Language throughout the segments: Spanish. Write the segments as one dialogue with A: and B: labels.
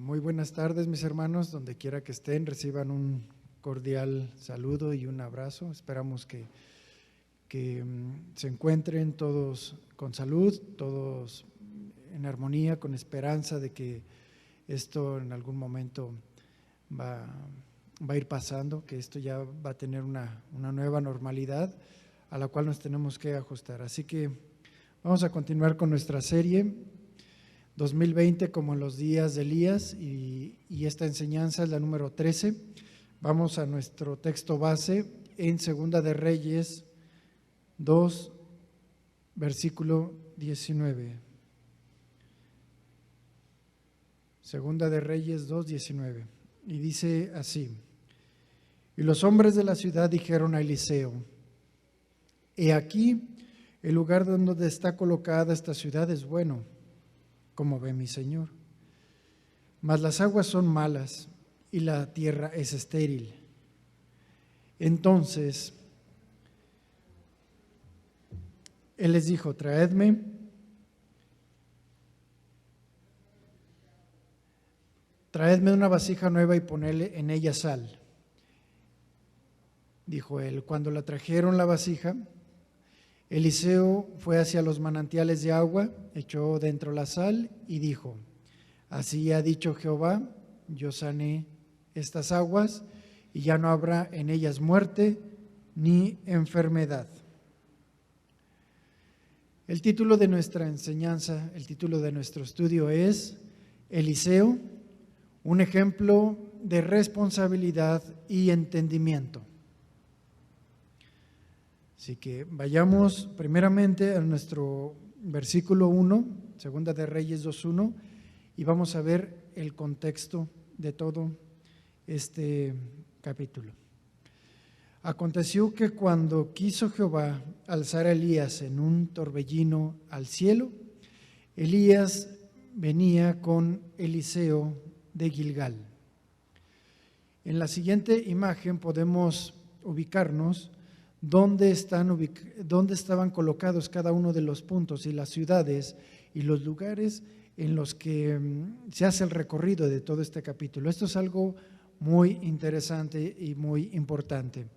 A: Muy buenas tardes, mis hermanos, donde quiera que estén, reciban un cordial saludo y un abrazo. Esperamos que se encuentren todos con salud, todos en armonía, con esperanza de que esto en algún momento va a ir pasando, que esto ya va a tener una nueva normalidad a la cual nos tenemos que ajustar. Así que vamos a continuar con nuestra serie 2020 como en los días de Elías y esta enseñanza es la número 13. Vamos a nuestro texto base en Segunda de Reyes 2, versículo 19. Segunda de Reyes 2, 19. Y dice así: y los hombres de la ciudad dijeron a Eliseo: he aquí, el lugar donde está colocada esta ciudad es bueno, como ve mi señor, mas las aguas son malas y la tierra es estéril. Entonces él les dijo: traedme una vasija nueva y ponedle en ella sal. Dijo él. Cuando la trajeron la vasija, Eliseo fue hacia los manantiales de agua, echó dentro la sal y dijo: así ha dicho Jehová, yo sané estas aguas y ya no habrá en ellas muerte ni enfermedad. El título de nuestra enseñanza, el título de nuestro estudio es Eliseo, un ejemplo de responsabilidad y entendimiento. Así que vayamos primeramente a nuestro versículo 1, Segunda de Reyes 2:1, y vamos a ver el contexto de todo este capítulo. Aconteció que cuando quiso Jehová alzar a Elías en un torbellino al cielo, Elías venía con Eliseo de Gilgal. En la siguiente imagen podemos ubicarnos dónde estaban colocados cada uno de los puntos y las ciudades y los lugares en los que se hace el recorrido de todo este capítulo. Esto es algo muy interesante y muy importante,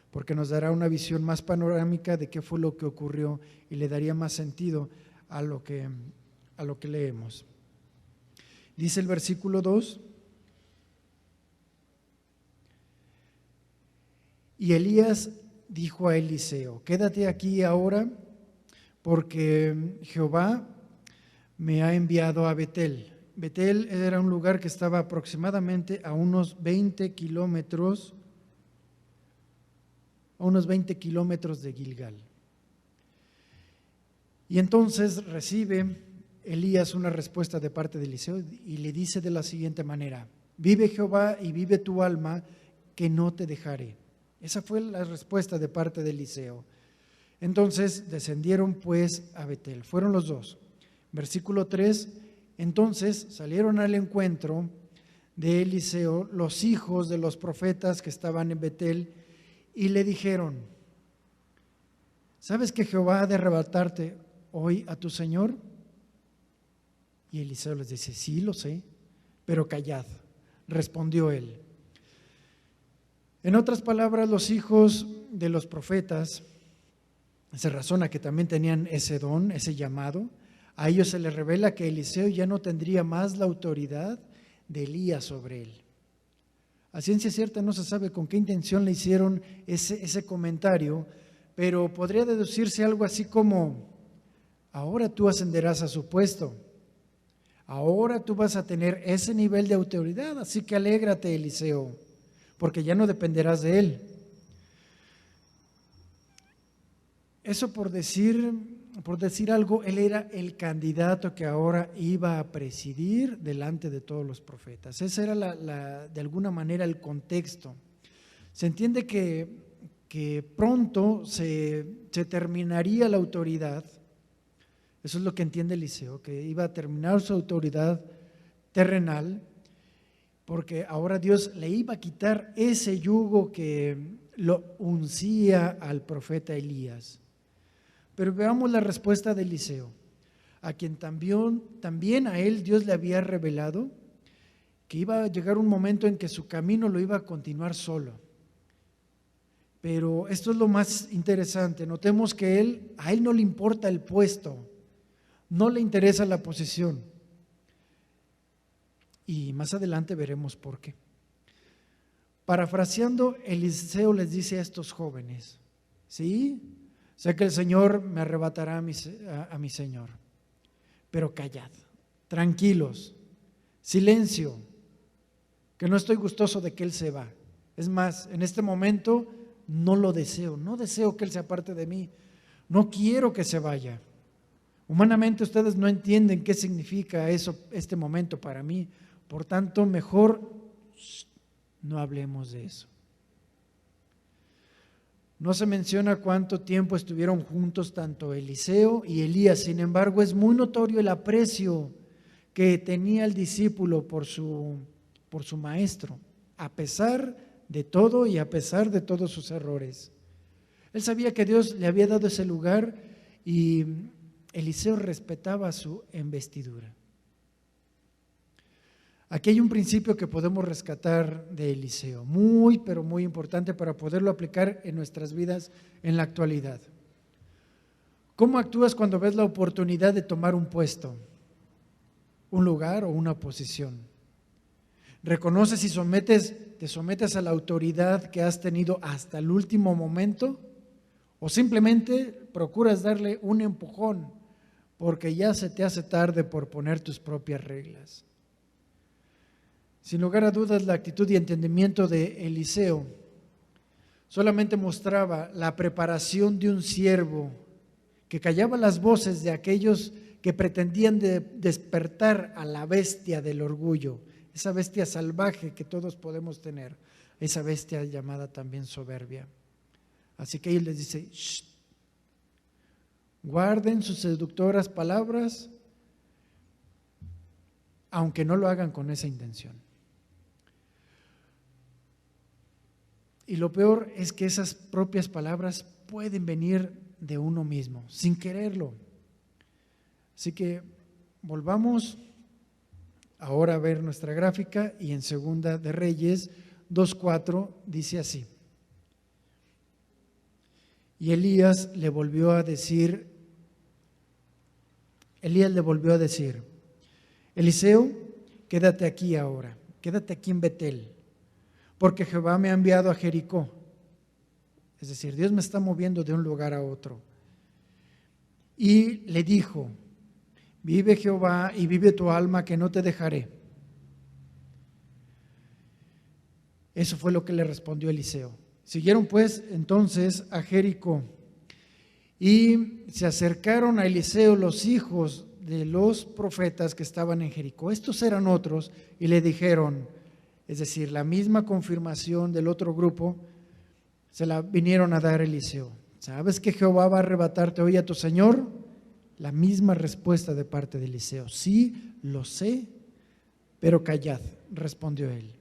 A: porque nos dará una visión más panorámica de qué fue lo que ocurrió y le daría más sentido a lo que leemos. Dice el versículo 2: y Elías dijo a Eliseo: quédate aquí ahora, porque Jehová me ha enviado a Betel. Betel era un lugar que estaba aproximadamente a unos 20 kilómetros de Gilgal. Y entonces recibe Elías una respuesta de parte de Eliseo y le dice de la siguiente manera: vive Jehová y vive tu alma, que no te dejaré. Esa fue la respuesta de parte de Eliseo. Entonces descendieron pues a Betel, fueron los dos. Versículo 3: entonces salieron al encuentro de Eliseo los hijos de los profetas que estaban en Betel y le dijeron: ¿sabes que Jehová ha de arrebatarte hoy a tu señor? Y Eliseo les dice: sí, lo sé, pero callad. Respondió él. En otras palabras, los hijos de los profetas, se razona que también tenían ese don, ese llamado. A ellos se les revela que Eliseo ya no tendría más la autoridad de Elías sobre él. A ciencia cierta no se sabe con qué intención le hicieron ese comentario, pero podría deducirse algo así como: ahora tú ascenderás a su puesto, ahora tú vas a tener ese nivel de autoridad, así que alégrate, Eliseo, porque ya no dependerás de él. Eso por decir algo, él era el candidato que ahora iba a presidir delante de todos los profetas. Ese era de alguna manera el contexto. Se entiende que pronto se terminaría la autoridad. Eso es lo que entiende Eliseo, que iba a terminar su autoridad terrenal, porque ahora Dios le iba a quitar ese yugo que lo uncía al profeta Elías. Pero veamos la respuesta de Eliseo, a quien también a él Dios le había revelado que iba a llegar un momento en que su camino lo iba a continuar solo. Pero esto es lo más interesante. Notemos que a él no le importa el puesto, no le interesa la posición. Y más adelante veremos por qué. Parafraseando, Eliseo les dice a estos jóvenes: sí, sé que el Señor me arrebatará a mi Señor, pero callad, tranquilos, silencio, que no estoy gustoso de que Él se va. Es más, en este momento no lo deseo, no deseo que Él se aparte de mí, no quiero que se vaya. Humanamente ustedes no entienden qué significa eso, este momento para mí, por tanto mejor no hablemos de eso. No se menciona cuánto tiempo estuvieron juntos tanto Eliseo y Elías, sin embargo es muy notorio el aprecio que tenía el discípulo por su maestro, a pesar de todo y a pesar de todos sus errores. Él sabía que Dios le había dado ese lugar y Eliseo respetaba su investidura. Aquí hay un principio que podemos rescatar de Eliseo, muy pero muy importante para poderlo aplicar en nuestras vidas en la actualidad. ¿Cómo actúas cuando ves la oportunidad de tomar un puesto, un lugar o una posición? ¿Reconoces y te sometes a la autoridad que has tenido hasta el último momento? ¿O simplemente procuras darle un empujón porque ya se te hace tarde por poner tus propias reglas? Sin lugar a dudas, la actitud y entendimiento de Eliseo solamente mostraba la preparación de un siervo que callaba las voces de aquellos que pretendían despertar a la bestia del orgullo, esa bestia salvaje que todos podemos tener, esa bestia llamada también soberbia. Así que él les dice: shh, guarden sus seductoras palabras, aunque no lo hagan con esa intención. Y lo peor es que esas propias palabras pueden venir de uno mismo, sin quererlo. Así que volvamos ahora a ver nuestra gráfica y en Segunda de Reyes 2:4 dice así: y Elías le volvió a decir, Eliseo, quédate aquí ahora, quédate aquí en Betel, porque Jehová me ha enviado a Jericó. Es decir, Dios me está moviendo de un lugar a otro. Y le dijo: vive Jehová y vive tu alma, que no te dejaré. Eso fue lo que le respondió Eliseo. Siguieron pues entonces a Jericó y se acercaron a Eliseo los hijos de los profetas que estaban en Jericó. Estos eran otros y le dijeron, es decir, la misma confirmación del otro grupo, se la vinieron a dar a Eliseo. ¿Sabes que Jehová va a arrebatarte hoy a tu Señor? La misma respuesta de parte de Eliseo. Sí, lo sé, pero callad, respondió él.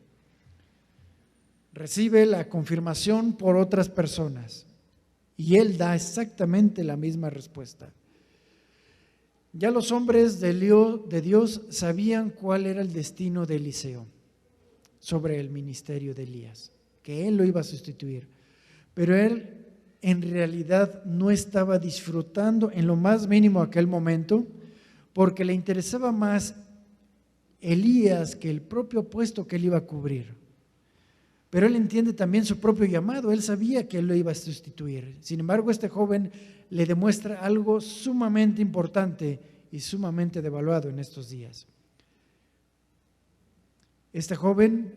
A: Recibe la confirmación por otras personas y él da exactamente la misma respuesta. Ya los hombres de Dios sabían cuál era el destino de Eliseo sobre el ministerio de Elías, que él lo iba a sustituir, pero él en realidad no estaba disfrutando en lo más mínimo aquel momento, porque le interesaba más Elías que el propio puesto que él iba a cubrir. Pero él entiende también su propio llamado, él sabía que él lo iba a sustituir. Sin embargo, este joven le demuestra algo sumamente importante y sumamente devaluado en estos días. Este joven,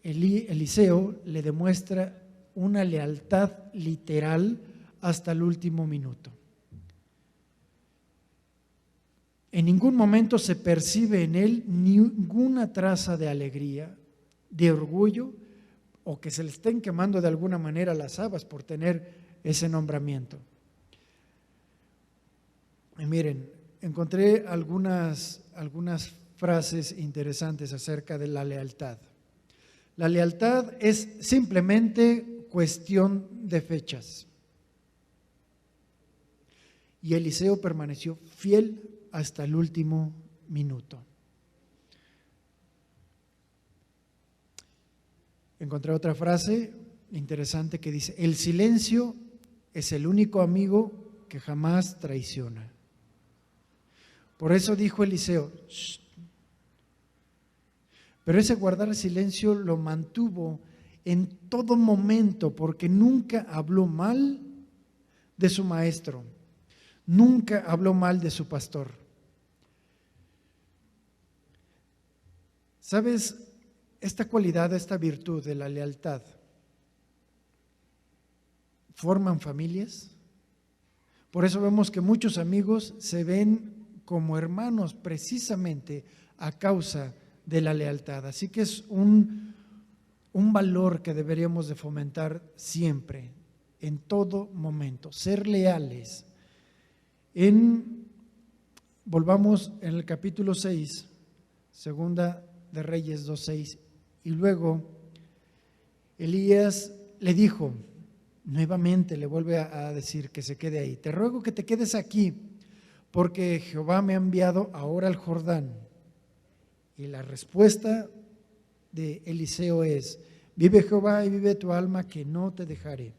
A: Eliseo, le demuestra una lealtad literal hasta el último minuto. En ningún momento se percibe en él ninguna traza de alegría, de orgullo, o que se le estén quemando de alguna manera las habas por tener ese nombramiento. Y miren, encontré algunas frases interesantes acerca de la lealtad. La lealtad es simplemente cuestión de fechas. Y Eliseo permaneció fiel hasta el último minuto. encontré otra frase interesante que dice: el silencio es el único amigo que jamás traiciona. Por eso dijo Eliseo: "Shh". Pero ese guardar el silencio lo mantuvo en todo momento, porque nunca habló mal de su maestro, nunca habló mal de su pastor. ¿Sabes? Esta cualidad, esta virtud de la lealtad, forman familias. Por eso vemos que muchos amigos se ven como hermanos precisamente a causa de la lealtad. Así que es un valor que deberíamos de fomentar siempre, en todo momento, ser leales. Volvamos en el capítulo 6, segunda de Reyes 2:6, y luego Elías le dijo, nuevamente le vuelve a decir que se quede ahí: te ruego que te quedes aquí, porque Jehová me ha enviado ahora al Jordán. Y la respuesta de Eliseo es: vive Jehová y vive tu alma, que no te dejaré.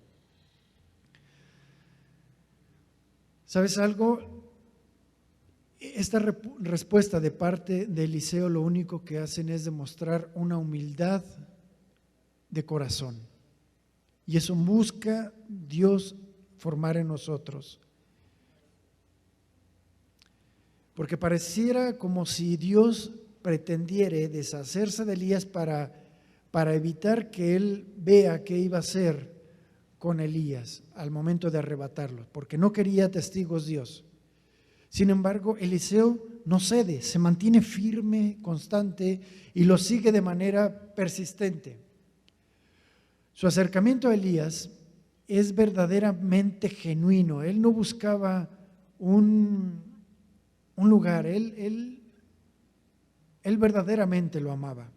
A: ¿Sabes algo? Esta respuesta de parte de Eliseo lo único que hacen es demostrar una humildad de corazón. Y eso busca Dios formar en nosotros. Porque pareciera como si Dios pretendiera deshacerse de Elías para evitar que él vea qué iba a hacer con Elías al momento de arrebatarlo, porque no quería testigos Dios. Sin embargo, Eliseo no cede, se mantiene firme, constante y lo sigue de manera persistente. Su acercamiento a Elías es verdaderamente genuino. Él no buscaba un lugar, él verdaderamente lo amaba,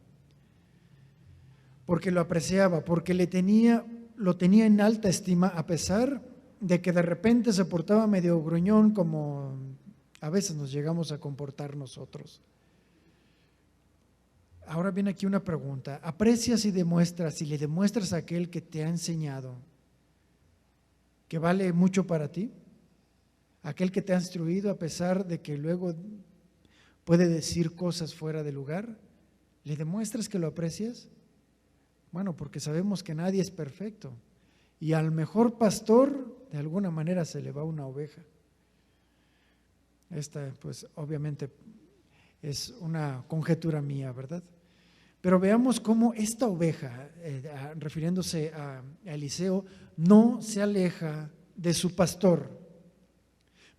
A: porque lo apreciaba, porque lo tenía en alta estima, a pesar de que de repente se portaba medio gruñón, como a veces nos llegamos a comportar nosotros. Ahora viene aquí una pregunta: ¿aprecias y demuestras, y le demuestras a aquel que te ha enseñado que vale mucho para ti? Aquel que te ha instruido, a pesar de que luego puede decir cosas fuera de lugar, ¿le demuestras que lo aprecias? Bueno, porque sabemos que nadie es perfecto, y al mejor pastor de alguna manera se le va una oveja. Esta, pues, obviamente es una conjetura mía, ¿verdad? Pero veamos cómo esta oveja, refiriéndose a Eliseo, no se aleja de su pastor.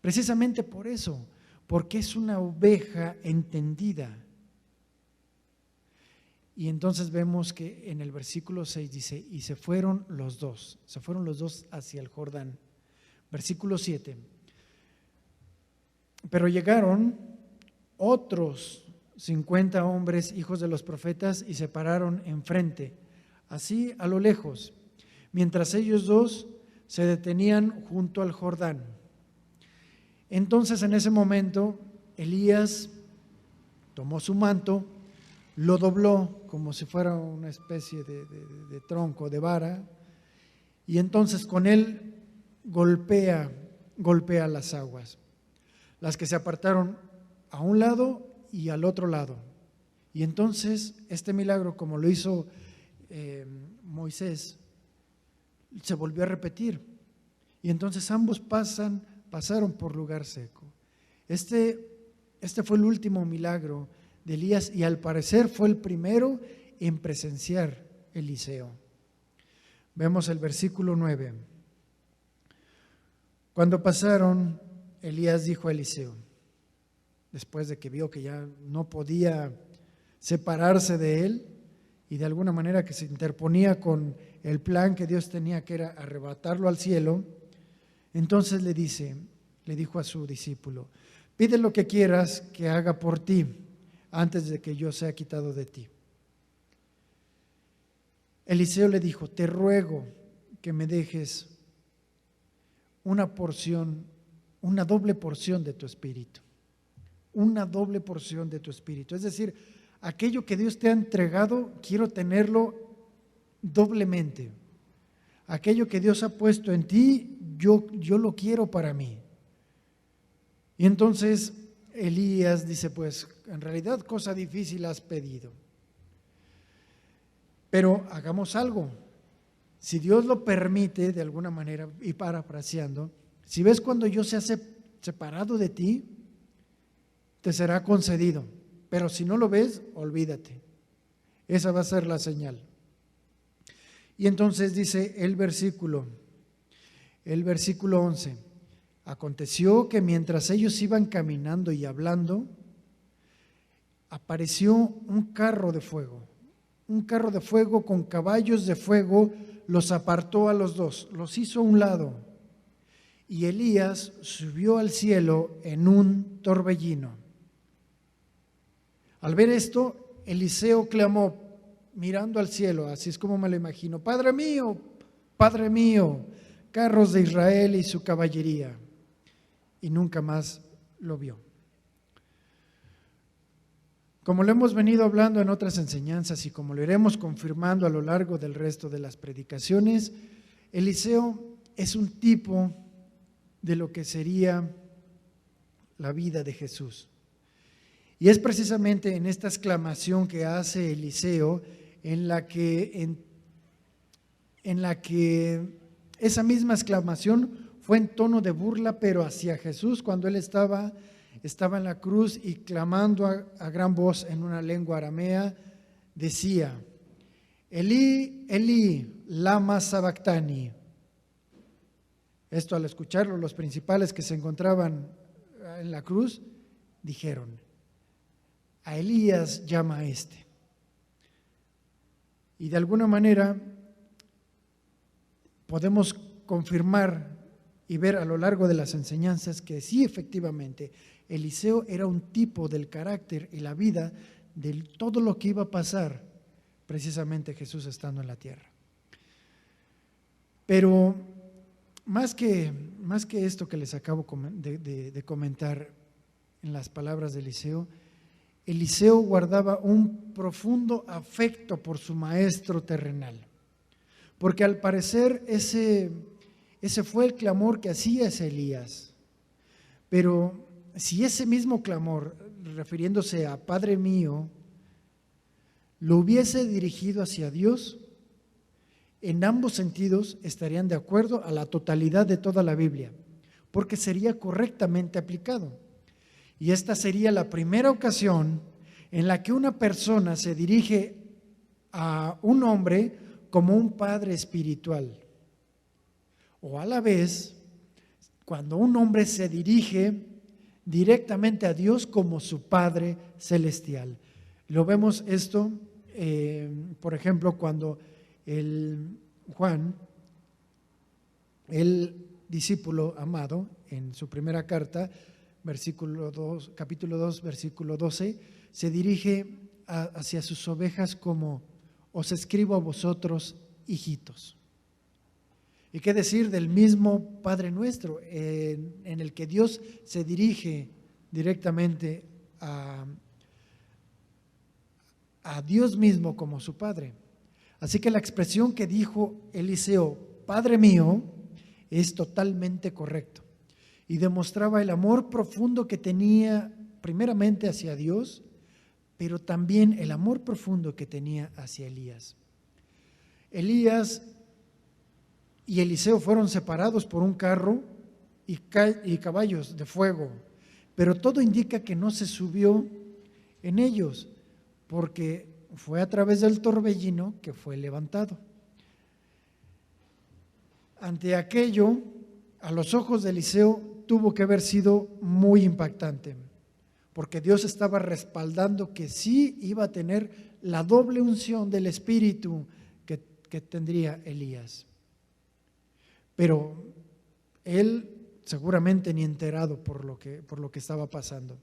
A: Precisamente por eso, porque es una oveja entendida. Y entonces vemos que en el versículo 6 dice: y se fueron los dos hacia el Jordán. Versículo 7. Pero llegaron otros 50 hombres, hijos de los profetas, y se pararon enfrente, así a lo lejos, mientras ellos dos se detenían junto al Jordán. Entonces, en ese momento, Elías tomó su manto, lo dobló como si fuera una especie de tronco, de vara, y entonces con él golpea las aguas, las que se apartaron a un lado y al otro lado. Y entonces este milagro, como lo hizo Moisés, se volvió a repetir. Y entonces ambos pasaron por lugar seco. Este fue el último milagro de Elías, y al parecer fue el primero en presenciar Eliseo. Vemos el versículo 9. Cuando pasaron, Elías dijo a Eliseo, después de que vio que ya no podía separarse de él, y de alguna manera que se interponía con el plan que Dios tenía, que era arrebatarlo al cielo, entonces le dijo a su discípulo: pide lo que quieras que haga por ti antes de que yo sea quitado de ti. Eliseo le dijo: te ruego que me dejes una porción, una doble porción de tu espíritu. Una doble porción de tu espíritu. Es decir, aquello que Dios te ha entregado, quiero tenerlo doblemente. Aquello que Dios ha puesto en ti, yo lo quiero para mí. Y entonces Elías dice, pues en realidad cosa difícil has pedido. Pero hagamos algo. Si Dios lo permite de alguna manera, y parafraseando, si ves cuando yo sea separado de ti, te será concedido. Pero si no lo ves, olvídate. Esa va a ser la señal. Y entonces dice el versículo 11. Aconteció que mientras ellos iban caminando y hablando, apareció un carro de fuego. Un carro de fuego con caballos de fuego los apartó a los dos, los hizo a un lado. Y Elías subió al cielo en un torbellino. Al ver esto, Eliseo clamó, mirando al cielo, así es como me lo imagino: Padre mío, carros de Israel y su caballería. Y nunca más lo vio. Como lo hemos venido hablando en otras enseñanzas y como lo iremos confirmando a lo largo del resto de las predicaciones, Eliseo es un tipo de lo que sería la vida de Jesús. Y es precisamente en esta exclamación que hace Eliseo en la que esa misma exclamación fue en tono de burla, pero hacia Jesús, cuando él estaba en la cruz y clamando a gran voz en una lengua aramea, decía: Elí, Elí, lama sabactani. Esto, al escucharlo, los principales que se encontraban en la cruz dijeron: a Elías llama a este. Y de alguna manera podemos confirmar y ver a lo largo de las enseñanzas que sí, efectivamente, Eliseo era un tipo del carácter y la vida de todo lo que iba a pasar precisamente Jesús estando en la tierra. Pero más que esto que les acabo de comentar en las palabras de Eliseo, Eliseo guardaba un profundo afecto por su maestro terrenal, porque al parecer ese fue el clamor que hacía Elías. Pero si ese mismo clamor, refiriéndose a Padre mío, lo hubiese dirigido hacia Dios, en ambos sentidos estarían de acuerdo a la totalidad de toda la Biblia, porque sería correctamente aplicado. Y esta sería la primera ocasión en la que una persona se dirige a un hombre como un padre espiritual. O a la vez, cuando un hombre se dirige directamente a Dios como su Padre celestial. Lo vemos esto, por ejemplo, cuando Juan, el discípulo amado, en su primera carta, capítulo 2, versículo 12, se dirige hacia sus ovejas como: os escribo a vosotros, hijitos. ¿Y qué decir del mismo Padre nuestro, en el que Dios se dirige directamente a Dios mismo como su Padre? Así que la expresión que dijo Eliseo, Padre mío, es totalmente correcto y demostraba el amor profundo que tenía primeramente hacia Dios, pero también el amor profundo que tenía hacia Elías. Elías y Eliseo fueron separados por un carro y caballos de fuego, pero todo indica que no se subió en ellos, porque fue a través del torbellino que fue levantado. Ante aquello, a los ojos de Eliseo tuvo que haber sido muy impactante, porque Dios estaba respaldando que sí iba a tener la doble unción del Espíritu que tendría Elías. Pero él seguramente ni enterado por lo que estaba pasando.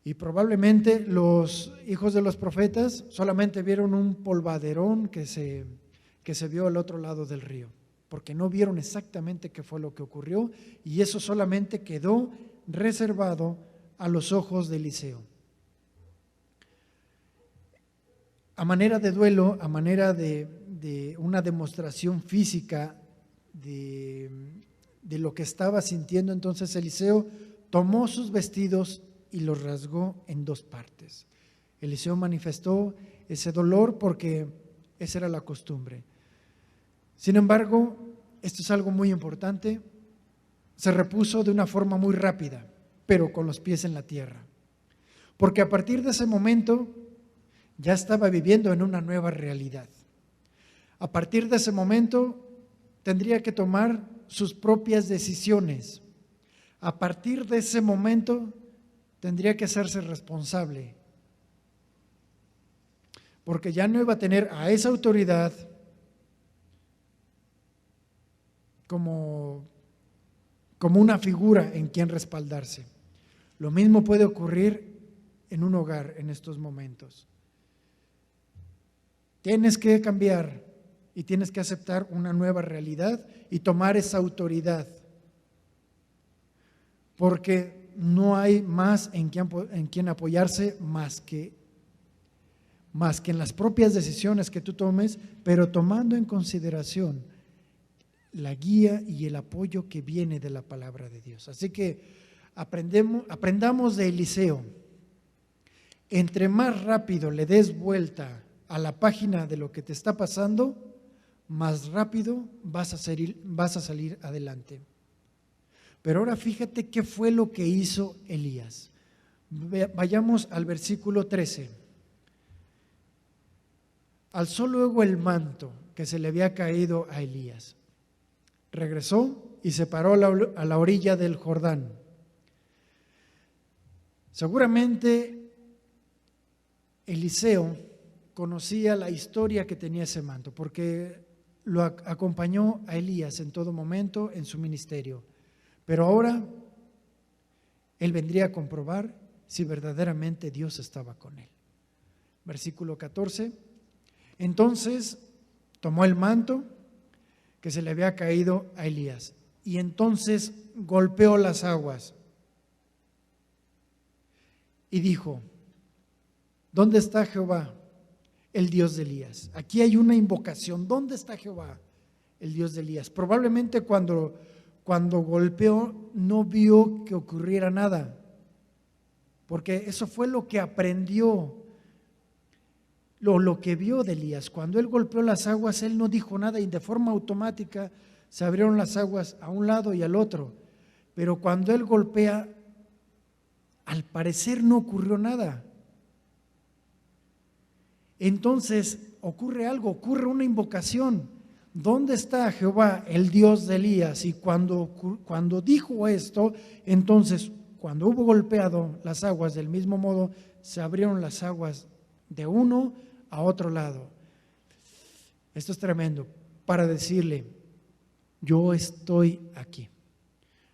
A: Y probablemente los hijos de los profetas solamente vieron un polvaderón que se vio al otro lado del río, porque no vieron exactamente qué fue lo que ocurrió, y eso solamente quedó reservado a los ojos de Eliseo. a manera de duelo, a manera de una demostración física de lo que estaba sintiendo, entonces Eliseo tomó sus vestidos y los rasgó en dos partes. Eliseo manifestó ese dolor porque esa era la costumbre. Sin embargo, esto es algo muy importante, se repuso de una forma muy rápida, pero con los pies en la tierra. Porque a partir de ese momento ya estaba viviendo en una nueva realidad. A partir de ese momento tendría que tomar sus propias decisiones. A partir de ese momento tendría que hacerse responsable. Porque ya no iba a tener a esa autoridad como una figura en quien respaldarse. Lo mismo puede ocurrir en un hogar en estos momentos. Tienes que cambiar y tienes que aceptar una nueva realidad y tomar esa autoridad. Porque no hay más en quien apoyarse más que en las propias decisiones que tú tomes, pero tomando en consideración la guía y el apoyo que viene de la palabra de Dios. Así que aprendamos de Eliseo. Entre más rápido le des vuelta a la página de lo que te está pasando, más rápido vas a salir adelante. Pero ahora fíjate qué fue lo que hizo Elías. Vayamos al versículo 13. Alzó luego el manto que se le había caído a Elías. Regresó y se paró a la orilla del Jordán. Seguramente Eliseo conocía la historia que tenía ese manto, porque lo acompañó a Elías en todo momento en su ministerio. Pero ahora él vendría a comprobar si verdaderamente Dios estaba con él. Versículo 14. Entonces tomó el manto que se le había caído a Elías y entonces golpeó las aguas y dijo: ¿dónde está Jehová, el Dios de Elías? Aquí hay una invocación. ¿Dónde está Jehová, el Dios de Elías? Probablemente cuando golpeó no vio que ocurriera nada, porque eso fue lo que aprendió, lo que vio de Elías. Cuando él golpeó las aguas, él no dijo nada y de forma automática se abrieron las aguas a un lado y al otro. Pero cuando él golpea, al parecer no ocurrió nada. Entonces ocurre algo, ocurre una invocación. ¿Dónde está Jehová, el Dios de Elías? Y cuando dijo esto, entonces cuando hubo golpeado las aguas del mismo modo, se abrieron las aguas de uno a otro lado. Esto es tremendo para decirle: yo estoy aquí,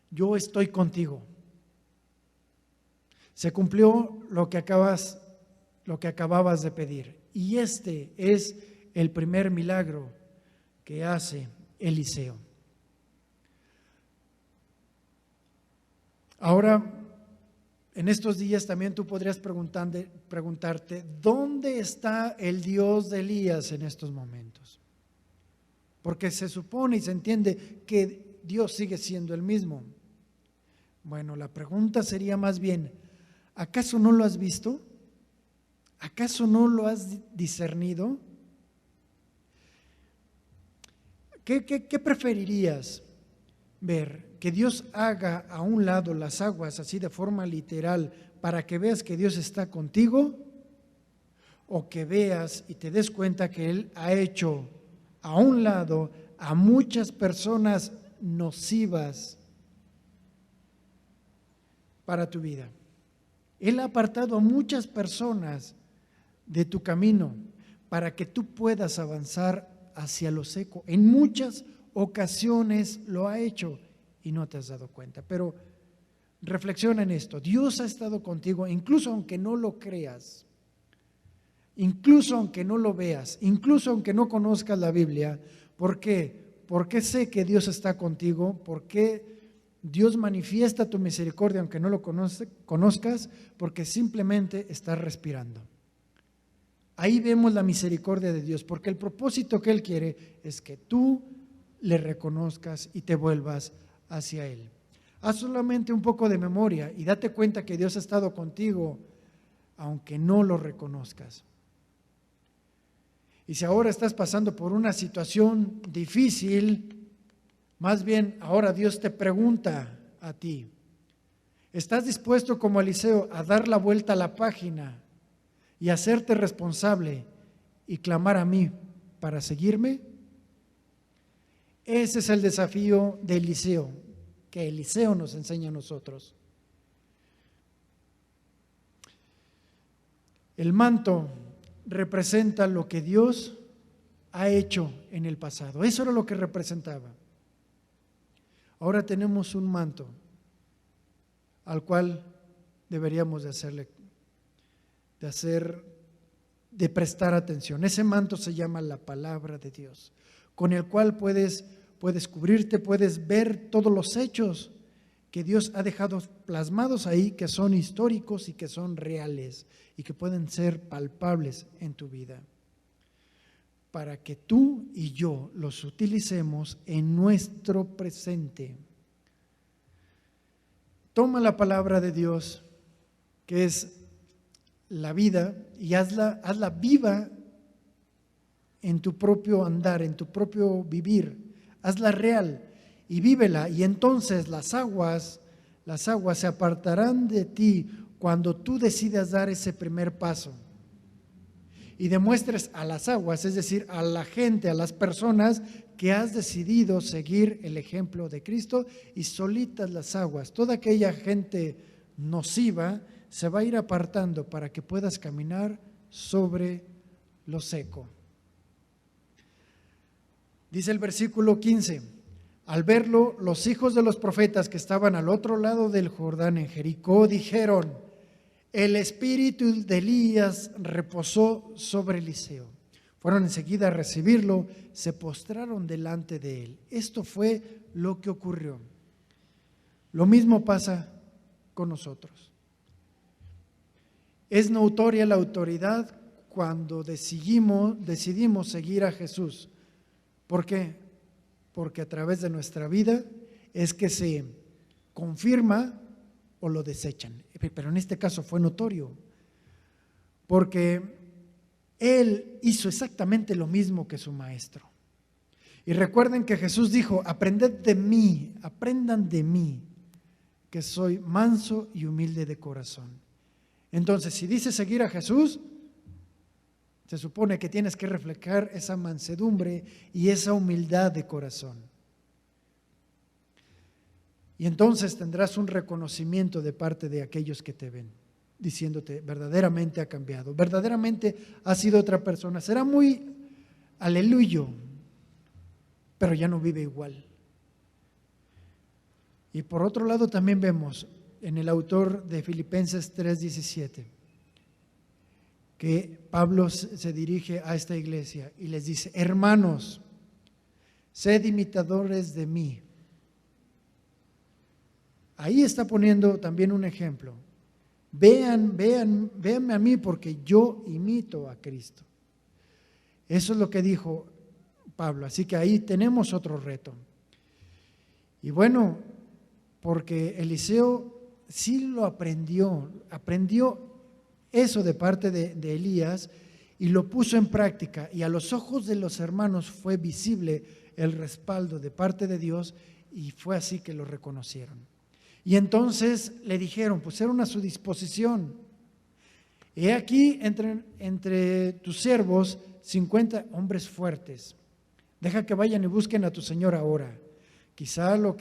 A: yo estoy contigo. Se cumplió lo que acababas de pedir. Y este es el primer milagro que hace Eliseo. Ahora, en estos días también tú podrías preguntarte, ¿dónde está el Dios de Elías en estos momentos? Porque se supone y se entiende que Dios sigue siendo el mismo. Bueno, la pregunta sería más bien, ¿acaso no lo has visto? ¿Acaso no lo has discernido? ¿Qué preferirías ver? ¿Que Dios haga a un lado las aguas así de forma literal para que veas que Dios está contigo? ¿O que veas y te des cuenta que Él ha hecho a un lado a muchas personas nocivas para tu vida? Él ha apartado a muchas personas de tu camino para que tú puedas avanzar hacia lo seco. En muchas ocasiones lo ha hecho y no te has dado cuenta. Pero reflexiona en esto. Dios ha estado contigo, incluso aunque no lo creas, incluso aunque no lo veas, incluso aunque no conozcas la Biblia. ¿Por qué? Porque sé que Dios está contigo, porque Dios manifiesta tu misericordia aunque no lo conozcas, porque simplemente estás respirando. Ahí vemos la misericordia de Dios, porque el propósito que Él quiere es que tú le reconozcas y te vuelvas hacia Él. Haz solamente un poco de memoria y date cuenta que Dios ha estado contigo, aunque no lo reconozcas. Y si ahora estás pasando por una situación difícil, más bien ahora Dios te pregunta a ti, ¿estás dispuesto como Eliseo a dar la vuelta a la página y hacerte responsable y clamar a mí para seguirme? Ese es el desafío de Eliseo, que Eliseo nos enseña a nosotros. El manto representa lo que Dios ha hecho en el pasado. Eso era lo que representaba. Ahora tenemos un manto al cual deberíamos de prestar atención. Ese manto se llama la palabra de Dios, con el cual puedes cubrirte, puedes ver todos los hechos que Dios ha dejado plasmados ahí, que son históricos y que son reales y que pueden ser palpables en tu vida, para que tú y yo los utilicemos en nuestro presente. Toma la palabra de Dios, que es la vida, y hazla viva en tu propio andar, en tu propio vivir. Hazla real y vívela, y entonces las aguas se apartarán de ti cuando tú decidas dar ese primer paso y demuestres a las aguas, es decir, a la gente, a las personas, que has decidido seguir el ejemplo de Cristo, y solitas las aguas, toda aquella gente nociva se va a ir apartando para que puedas caminar sobre lo seco. Dice el versículo 15, al verlo, los hijos de los profetas que estaban al otro lado del Jordán en Jericó dijeron, el espíritu de Elías reposó sobre Eliseo. Fueron enseguida a recibirlo, se postraron delante de él. Esto fue lo que ocurrió. Lo mismo pasa con nosotros. Es notoria la autoridad cuando decidimos seguir a Jesús. ¿Por qué? Porque a través de nuestra vida es que se confirma o lo desechan. Pero en este caso fue notorio, porque él hizo exactamente lo mismo que su maestro. Y recuerden que Jesús dijo, aprended de mí, aprendan de mí, que soy manso y humilde de corazón. Entonces, si dices seguir a Jesús, se supone que tienes que reflejar esa mansedumbre y esa humildad de corazón. Y entonces tendrás un reconocimiento de parte de aquellos que te ven, diciéndote, verdaderamente ha cambiado, verdaderamente ha sido otra persona. Será muy aleluyo, pero ya no vive igual. Y por otro lado también vemos en el autor de Filipenses 3:17 que Pablo se dirige a esta iglesia y les dice, hermanos, sed imitadores de mí. Ahí está poniendo también un ejemplo. Véanme a mí porque yo imito a Cristo. Eso es lo que dijo Pablo. Así que ahí tenemos otro reto. Y bueno, porque Eliseo sí lo aprendió eso de parte de Elías y lo puso en práctica. Y a los ojos de los hermanos fue visible el respaldo de parte de Dios y fue así que lo reconocieron. Y entonces le dijeron, pusieron a su disposición, he aquí entre tus siervos 50 hombres fuertes, deja que vayan y busquen a tu señor ahora, quizá lo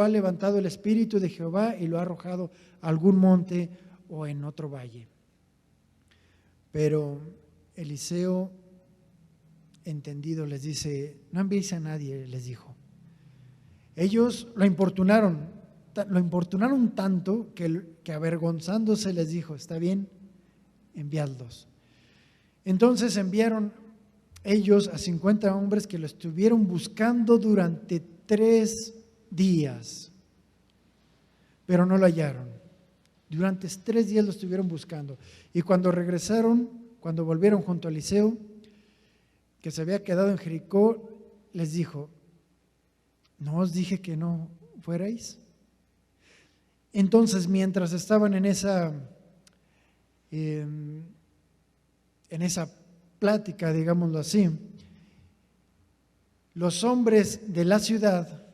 A: ha levantado el espíritu de Jehová y lo ha arrojado a algún monte o en otro valle. Pero Eliseo, entendido, les dice, no enviéis a nadie, les dijo. Ellos lo importunaron tanto que avergonzándose les dijo, está bien, enviadlos. Entonces enviaron ellos a 50 hombres que lo estuvieron buscando durante 3 días, pero no lo hallaron. Durante 3 días lo estuvieron buscando. Y cuando regresaron, cuando volvieron junto a Eliseo, que se había quedado en Jericó, les dijo: ¿no os dije que no fuerais? Entonces, mientras estaban en esa plática, digámoslo así, los hombres de la ciudad,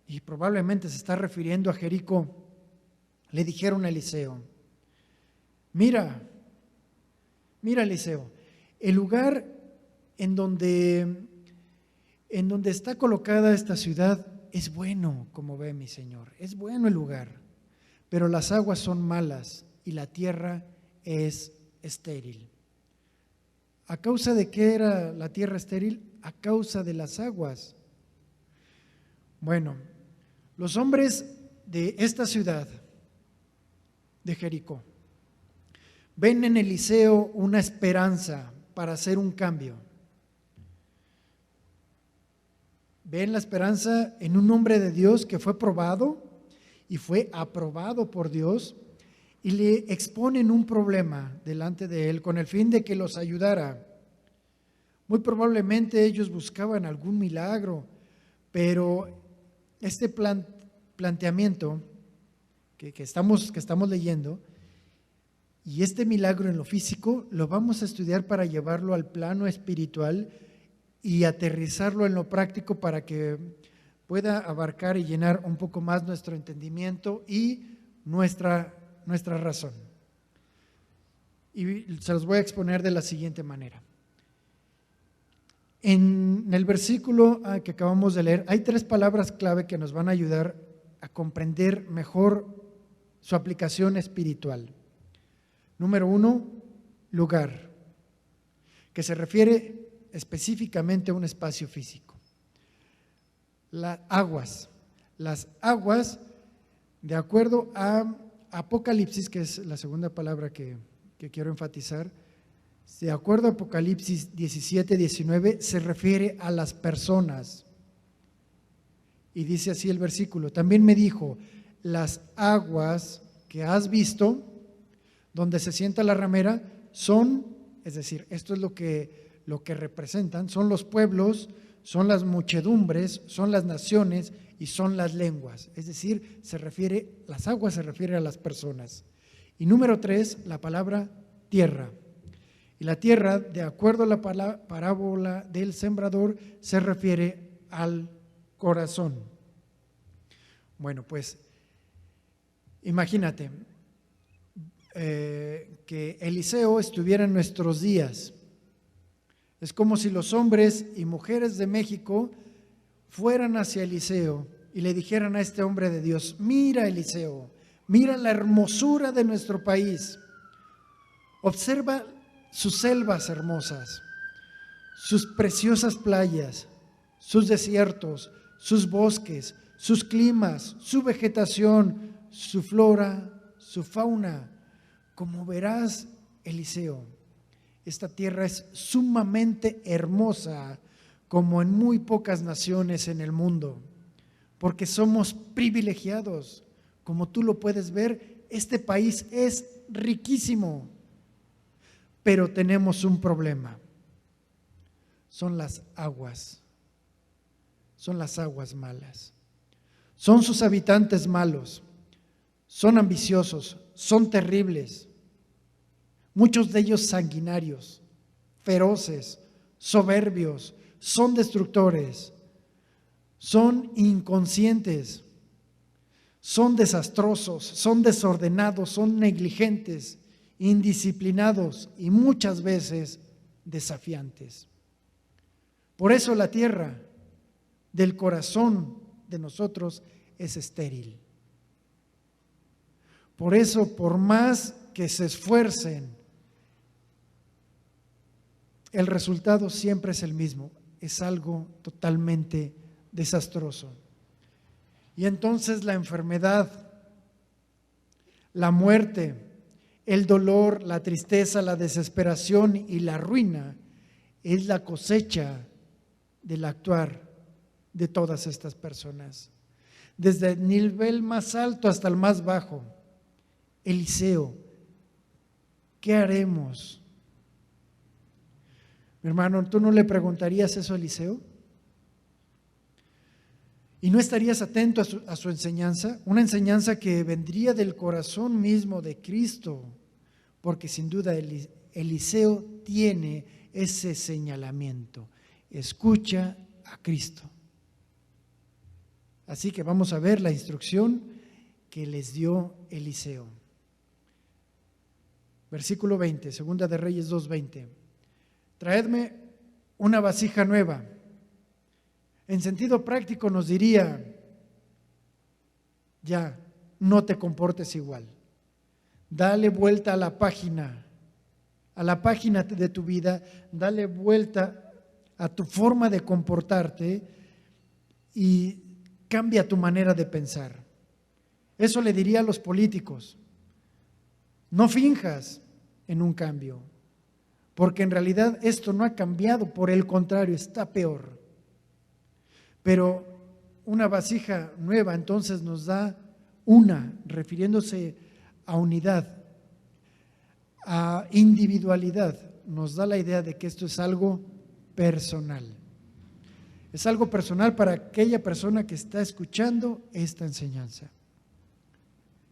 A: y probablemente se está refiriendo a Jericó, le dijeron a Eliseo: mira Eliseo, el lugar en donde está colocada esta ciudad es bueno, como ve mi señor, es bueno el lugar, pero las aguas son malas y la tierra es estéril. ¿A causa de qué era la tierra estéril? A causa de las aguas. Bueno, los hombres de esta ciudad, de Jericó, ven en Eliseo una esperanza para hacer un cambio. Ven la esperanza en un hombre de Dios que fue probado y fue aprobado por Dios, y le exponen un problema delante de él con el fin de que los ayudara. Muy probablemente ellos buscaban algún milagro, pero este planteamiento que estamos leyendo, y este milagro en lo físico, lo vamos a estudiar para llevarlo al plano espiritual y aterrizarlo en lo práctico para que pueda abarcar y llenar un poco más nuestro entendimiento y nuestra razón. Y se los voy a exponer de la siguiente manera. En el versículo que acabamos de leer, hay 3 palabras clave que nos van a ayudar a comprender mejor su aplicación espiritual. Número 1, lugar, que se refiere específicamente a un espacio físico. Las aguas, de acuerdo a Apocalipsis, que es la segunda palabra que quiero enfatizar, de acuerdo a Apocalipsis 17, 19, se refiere a las personas. Y dice así el versículo: también me dijo, las aguas que has visto, donde se sienta la ramera, son, es decir, esto es lo que representan, son los pueblos, son las muchedumbres, son las naciones y son las lenguas. Es decir, las aguas se refiere a las personas. Y número 3, la palabra tierra. Y la tierra, de acuerdo a la parábola del sembrador, se refiere al corazón. Bueno, pues imagínate que Eliseo estuviera en nuestros días. Es como si los hombres y mujeres de México fueran hacia Eliseo y le dijeran a este hombre de Dios: mira, Eliseo, mira la hermosura de nuestro país, observa sus selvas hermosas, sus preciosas playas, sus desiertos, sus bosques, sus climas, su vegetación, su flora, su fauna. Como verás, Eliseo, esta tierra es sumamente hermosa, como en muy pocas naciones en el mundo, porque somos privilegiados. Como tú lo puedes ver, este país es riquísimo, pero tenemos un problema. Son las aguas malas. Son sus habitantes malos, son ambiciosos, son terribles. Muchos de ellos sanguinarios, feroces, soberbios, son destructores, son inconscientes, son desastrosos, son desordenados, son negligentes, indisciplinados y muchas veces desafiantes. Por eso la tierra del corazón de nosotros es estéril. Por eso, por más que se esfuercen, el resultado siempre es el mismo, es algo totalmente desastroso. Y entonces la enfermedad, la muerte, el dolor, la tristeza, la desesperación y la ruina es la cosecha del actuar de todas estas personas, desde el nivel más alto hasta el más bajo. Eliseo, ¿qué haremos? Mi hermano, ¿tú no le preguntarías eso a Eliseo? ¿Y no estarías atento a su enseñanza? Una enseñanza que vendría del corazón mismo de Cristo, porque sin duda Eliseo tiene ese señalamiento. Escucha a Cristo. Así que vamos a ver la instrucción que les dio Eliseo. Versículo 20, Segunda de Reyes 2:20. Traedme una vasija nueva. En sentido práctico nos diría, ya, no te comportes igual. Dale vuelta a la página de tu vida, dale vuelta a tu forma de comportarte y cambia tu manera de pensar. Eso le diría a los políticos. No finjas en un cambio, porque en realidad esto no ha cambiado, por el contrario, está peor. Pero una vasija nueva entonces nos da refiriéndose a unidad, a individualidad, nos da la idea de que esto es algo personal. Es algo personal para aquella persona que está escuchando esta enseñanza.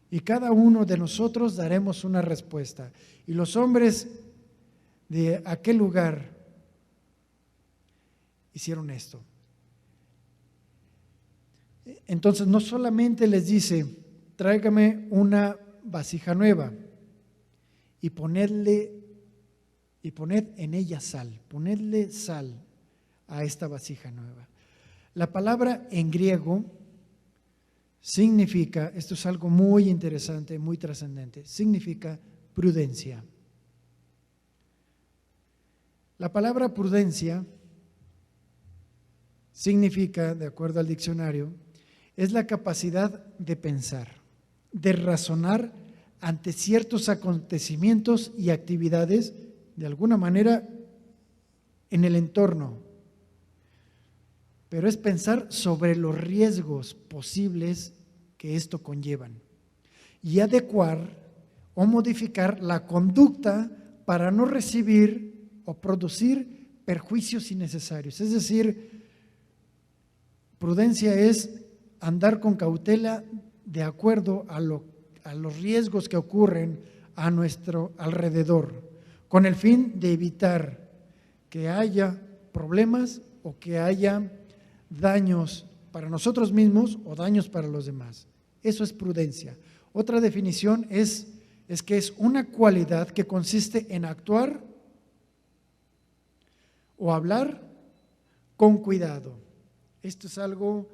A: Y cada uno de nosotros daremos una respuesta. Y los hombres de aquel lugar hicieron esto. Entonces no solamente les dice, tráigame una vasija nueva y poned en ella sal, ponedle sal a esta vasija nueva. La palabra en griego significa, esto es algo muy interesante, muy trascendente, significa prudencia. La palabra prudencia significa, de acuerdo al diccionario, es la capacidad de pensar, de razonar ante ciertos acontecimientos y actividades, de alguna manera, en el entorno. Pero es pensar sobre los riesgos posibles que esto conllevan y adecuar o modificar la conducta para no recibir o producir perjuicios innecesarios. Es decir, prudencia es andar con cautela de acuerdo a los riesgos que ocurren a nuestro alrededor, con el fin de evitar que haya problemas o que haya daños para nosotros mismos o daños para los demás. Eso es prudencia. Otra definición es que es una cualidad que consiste en actuar o hablar con cuidado. Esto es algo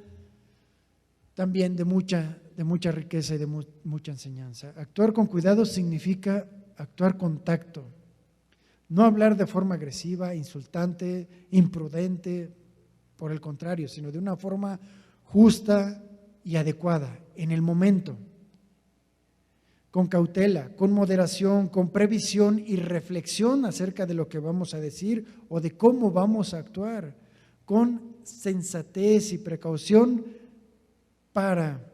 A: también de mucha riqueza y de mucha enseñanza. Actuar con cuidado significa actuar con tacto. No hablar de forma agresiva, insultante, imprudente, por el contrario, sino de una forma justa y adecuada, en el momento. Con cautela, con moderación, con previsión y reflexión acerca de lo que vamos a decir o de cómo vamos a actuar, con sensatez y precaución para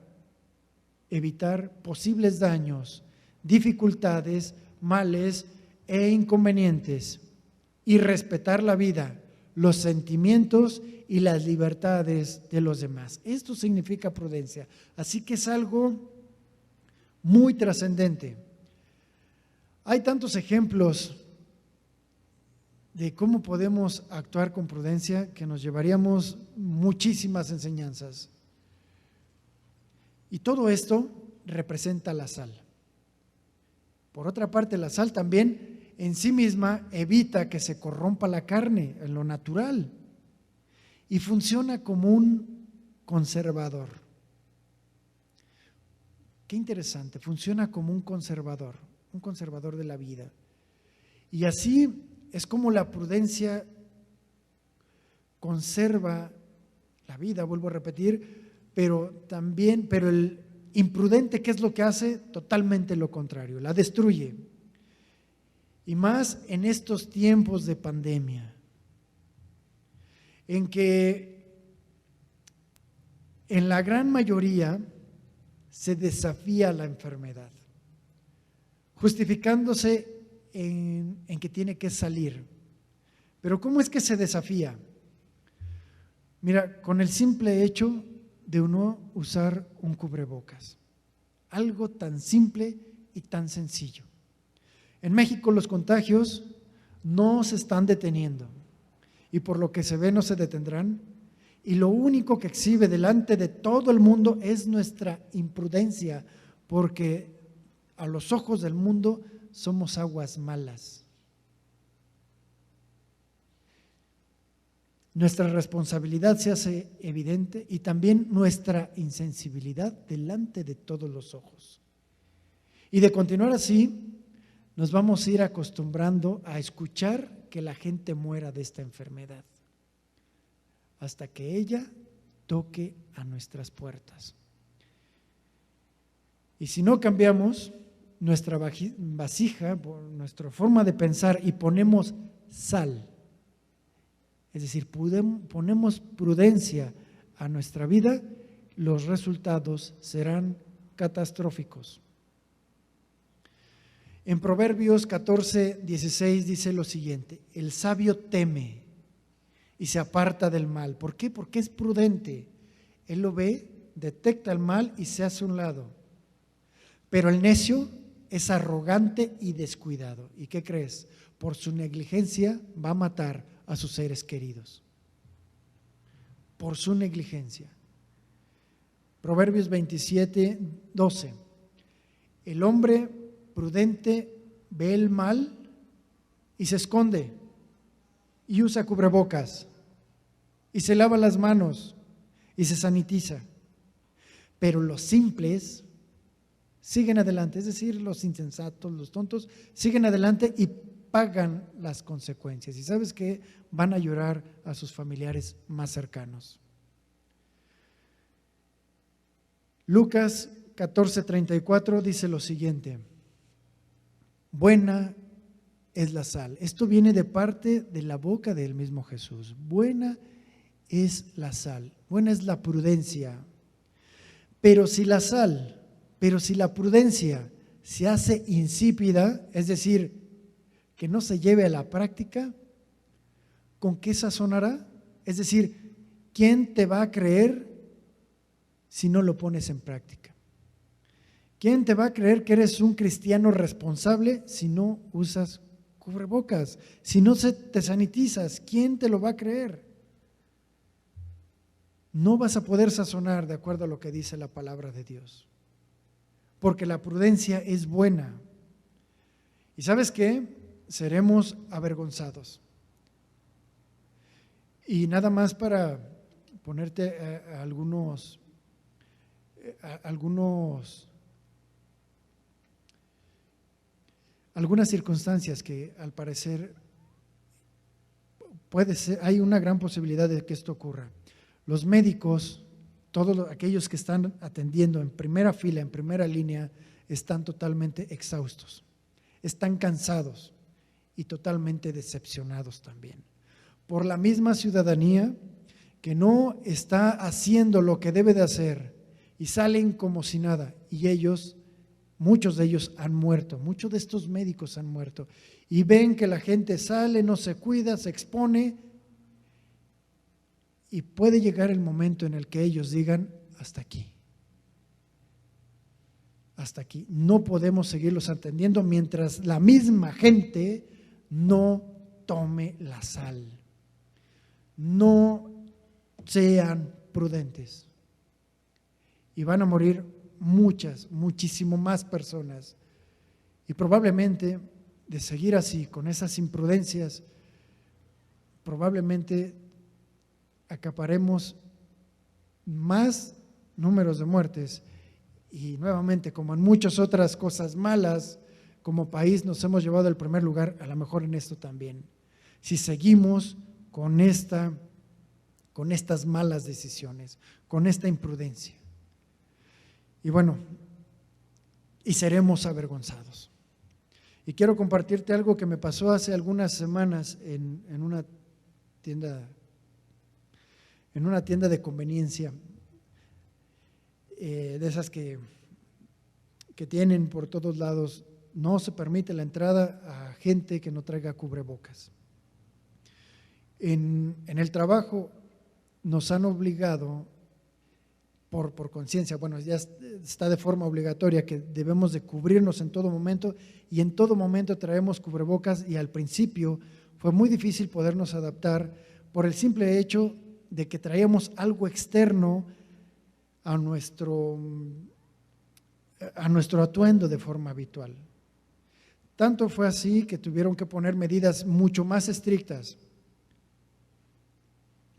A: evitar posibles daños, dificultades, males e inconvenientes y respetar la vida, los sentimientos y las libertades de los demás. Esto significa prudencia. Así que es algo muy trascendente. Hay tantos ejemplos de cómo podemos actuar con prudencia que nos llevaríamos muchísimas enseñanzas. Y todo esto representa la sal. Por otra parte, la sal también en sí misma evita que se corrompa la carne en lo natural y funciona como un conservador. Qué interesante, funciona como un conservador de la vida. Y así es como la prudencia conserva la vida, vuelvo a repetir, pero el imprudente, ¿qué es lo que hace? Totalmente lo contrario, la destruye. Y más en estos tiempos de pandemia, en que en la gran mayoría se desafía la enfermedad. justificándose en que tiene que salir. Pero ¿cómo es que se desafía? Mira, con el simple hecho de uno usar un cubrebocas. Algo tan simple y tan sencillo. En México los contagios no se están deteniendo y por lo que se ve no se detendrán. Y lo único que exhibe delante de todo el mundo es nuestra imprudencia, porque a los ojos del mundo somos aguas malas. Nuestra responsabilidad se hace evidente y también nuestra insensibilidad delante de todos los ojos. Y de continuar así, nos vamos a ir acostumbrando a escuchar que la gente muera de esta enfermedad, hasta que ella toque a nuestras puertas. Y si no cambiamos nuestra vasija, nuestra forma de pensar y ponemos sal, es decir, ponemos prudencia a nuestra vida, los resultados serán catastróficos. En Proverbios 14:16 dice lo siguiente: el sabio teme y se aparta del mal. ¿Por qué? Porque es prudente. Él lo ve, detecta el mal y se hace a un lado. Pero el necio es arrogante y descuidado. ¿Y qué crees? Por su negligencia va a matar a sus seres queridos. Por su negligencia. Proverbios 27:12. El hombre prudente ve el mal y se esconde y usa cubrebocas y se lava las manos y se sanitiza. Pero los simples siguen adelante, es decir, los insensatos, los tontos, siguen adelante y pagan las consecuencias. ¿Y sabes qué? Van a llorar a sus familiares más cercanos. Lucas 14:34 dice lo siguiente: buena es la sal. Esto viene de parte de la boca del mismo Jesús. Buena es la sal, buena es la prudencia. Pero si la prudencia se hace insípida, es decir, que no se lleve a la práctica, ¿con qué sazonará? Es decir, ¿quién te va a creer si no lo pones en práctica? ¿Quién te va a creer que eres un cristiano responsable si no usas cubrebocas? Si no te sanitizas, ¿quién te lo va a creer? No vas a poder sazonar de acuerdo a lo que dice la palabra de Dios, porque la prudencia es buena. ¿Y sabes qué? Seremos avergonzados. Y nada más para ponerte algunas circunstancias que al parecer puede ser, hay una gran posibilidad de que esto ocurra. Los médicos, todos aquellos que están atendiendo en primera fila, en primera línea, están totalmente exhaustos, están cansados y totalmente decepcionados también por la misma ciudadanía que no está haciendo lo que debe de hacer y salen como si nada, y ellos, muchos de ellos han muerto, muchos de estos médicos han muerto, y ven que la gente sale, no se cuida, se expone, y puede llegar el momento en el que ellos digan: hasta aquí. Hasta aquí. No podemos seguirlos atendiendo mientras la misma gente no tome la sal. No sean prudentes. Y van a morir muchísimo más personas. Y probablemente de seguir así, con esas imprudencias, probablemente acaparemos más números de muertes. Y nuevamente, como en muchas otras cosas malas, como país nos hemos llevado el primer lugar, a lo mejor en esto también. Si seguimos con estas malas decisiones, con esta imprudencia. Y bueno, y seremos avergonzados. Y quiero compartirte algo que me pasó hace algunas semanas en una tienda de conveniencia, de esas que tienen por todos lados no se permite la entrada a gente que no traiga cubrebocas. En el trabajo nos han obligado por conciencia, bueno, ya está de forma obligatoria que debemos de cubrirnos en todo momento y en todo momento traemos cubrebocas y al principio fue muy difícil podernos adaptar por el simple hecho de que traíamos algo externo a nuestro atuendo de forma habitual. Tanto fue así que tuvieron que poner medidas mucho más estrictas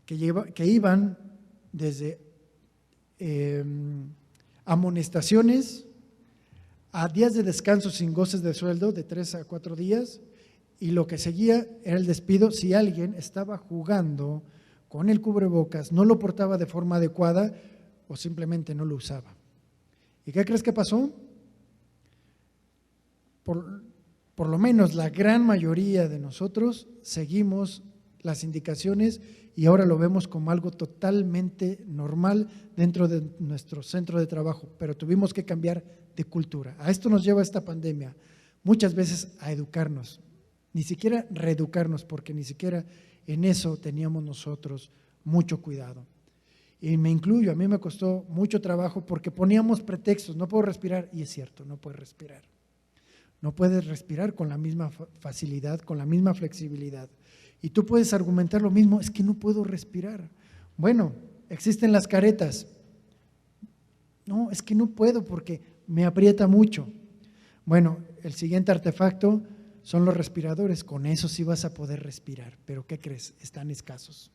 A: que iban desde amonestaciones a días de descanso sin goces de sueldo de 3 a 4 días y lo que seguía era el despido si alguien estaba jugando con el cubrebocas, no lo portaba de forma adecuada o simplemente no lo usaba. ¿Y qué crees que pasó? Por lo menos la gran mayoría de nosotros seguimos las indicaciones y ahora lo vemos como algo totalmente normal dentro de nuestro centro de trabajo, pero tuvimos que cambiar de cultura. A esto nos lleva esta pandemia, muchas veces a educarnos, ni siquiera reeducarnos, porque ni siquiera en eso teníamos nosotros mucho cuidado. Y me incluyo, a mí me costó mucho trabajo porque poníamos pretextos, no puedo respirar, y es cierto, no puedes respirar. No puedes respirar con la misma facilidad, con la misma flexibilidad. Y tú puedes argumentar lo mismo, es que no puedo respirar. Bueno, existen las caretas. No, es que no puedo porque me aprieta mucho. Bueno, el siguiente artefacto son los respiradores, con eso sí vas a poder respirar, pero ¿qué crees? Están escasos.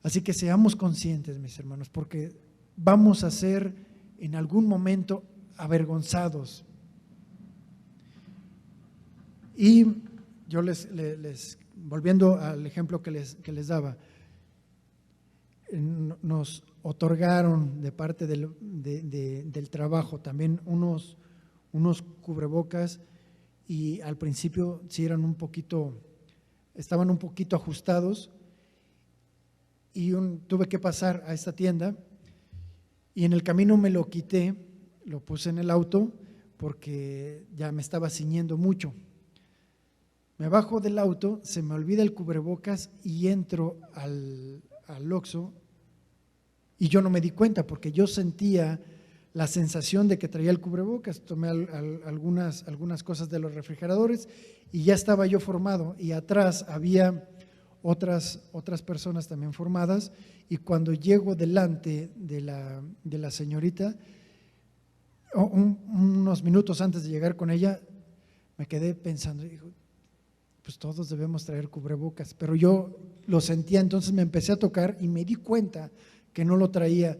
A: Así que seamos conscientes, mis hermanos, porque vamos a ser en algún momento avergonzados. Y yo volviendo al ejemplo que les daba, nos otorgaron de parte del trabajo también unos cubrebocas y al principio sí estaban un poquito ajustados y tuve que pasar a esta tienda y en el camino me lo quité, lo puse en el auto porque ya me estaba ciñendo mucho. Me bajo del auto, se me olvida el cubrebocas y entro al Oxxo y yo no me di cuenta porque yo sentía la sensación de que traía el cubrebocas. Tomé algunas cosas de los refrigeradores y ya estaba yo formado y atrás había otras personas también formadas y cuando llego delante de la señorita, unos minutos antes de llegar con ella, me quedé pensando, digo, pues todos debemos traer cubrebocas, pero yo lo sentía, entonces me empecé a tocar y me di cuenta que no lo traía.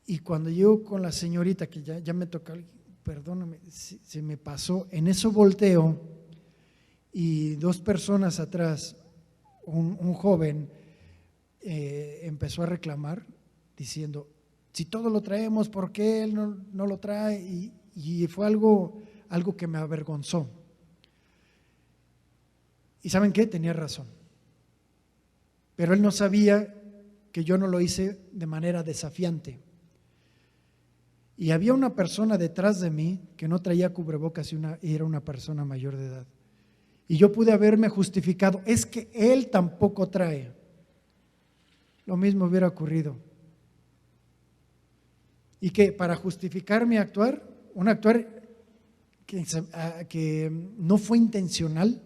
A: Y cuando llego con la señorita, que ya me tocó, perdóname, se me pasó, en eso volteo y 2 personas atrás, un joven empezó a reclamar diciendo, si todo lo traemos, ¿por qué él no lo trae? Y fue algo que me avergonzó. ¿Y saben qué? Tenía razón. Pero él no sabía que yo no lo hice de manera desafiante. Y había una persona detrás de mí que no traía cubrebocas y era una persona mayor de edad. Y yo pude haberme justificado, es que él tampoco trae. Lo mismo hubiera ocurrido. Y que para justificar mi actuar, un actuar que no fue intencional,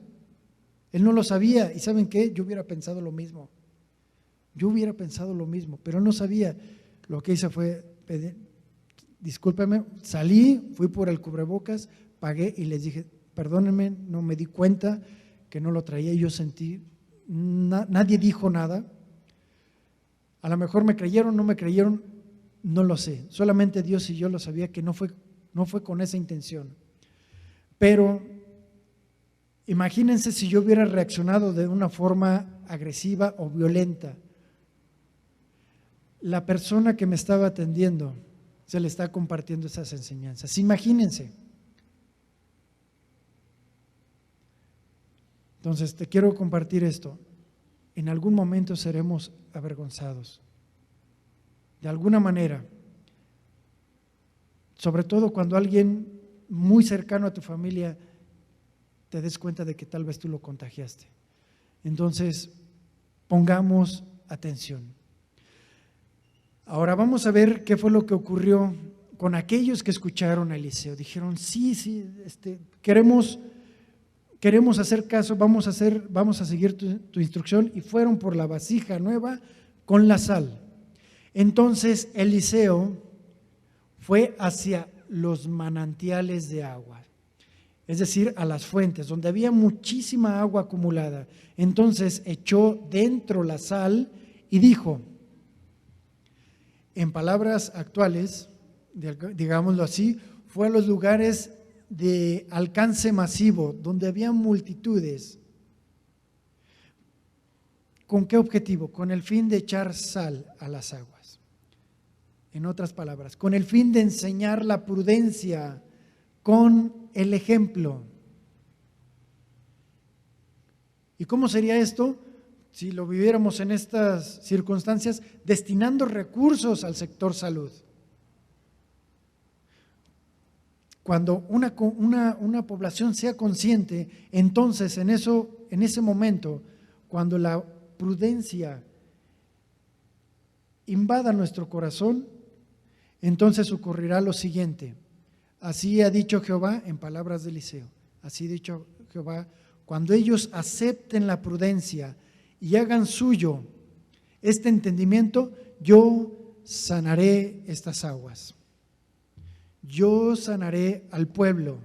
A: él no lo sabía. ¿Y saben qué? Yo hubiera pensado lo mismo. Pero él no sabía. Lo que hice fue pedir, discúlpeme, salí, fui por el cubrebocas, pagué y les dije, perdónenme, no me di cuenta que no lo traía y yo sentí, nadie dijo nada. A lo mejor me creyeron, no me creyeron, no lo sé. Solamente Dios y yo lo sabía que no fue con esa intención. Pero imagínense si yo hubiera reaccionado de una forma agresiva o violenta. La persona que me estaba atendiendo se le está compartiendo esas enseñanzas. Imagínense. Entonces, te quiero compartir esto. En algún momento seremos avergonzados. De alguna manera. Sobre todo cuando alguien muy cercano a tu familia, te des cuenta de que tal vez tú lo contagiaste. Entonces, pongamos atención. Ahora vamos a ver qué fue lo que ocurrió con aquellos que escucharon a Eliseo. Dijeron, sí, queremos hacer caso, vamos a seguir tu instrucción, y fueron por la vasija nueva con la sal. Entonces Eliseo fue hacia los manantiales de agua, es decir, a las fuentes, donde había muchísima agua acumulada. Entonces echó dentro la sal y dijo, en palabras actuales, digámoslo así, fue a los lugares de alcance masivo, donde había multitudes. ¿Con qué objetivo? Con el fin de echar sal a las aguas. En otras palabras, con el fin de enseñar la prudencia con el ejemplo. ¿Y cómo sería esto? Si lo viviéramos en estas circunstancias, destinando recursos al sector salud. Cuando una población sea consciente, entonces en ese momento, cuando la prudencia invada nuestro corazón, entonces ocurrirá lo siguiente. Así ha dicho Jehová, en palabras de Eliseo, así ha dicho Jehová, cuando ellos acepten la prudencia y hagan suyo este entendimiento, yo sanaré estas aguas. Yo sanaré al pueblo,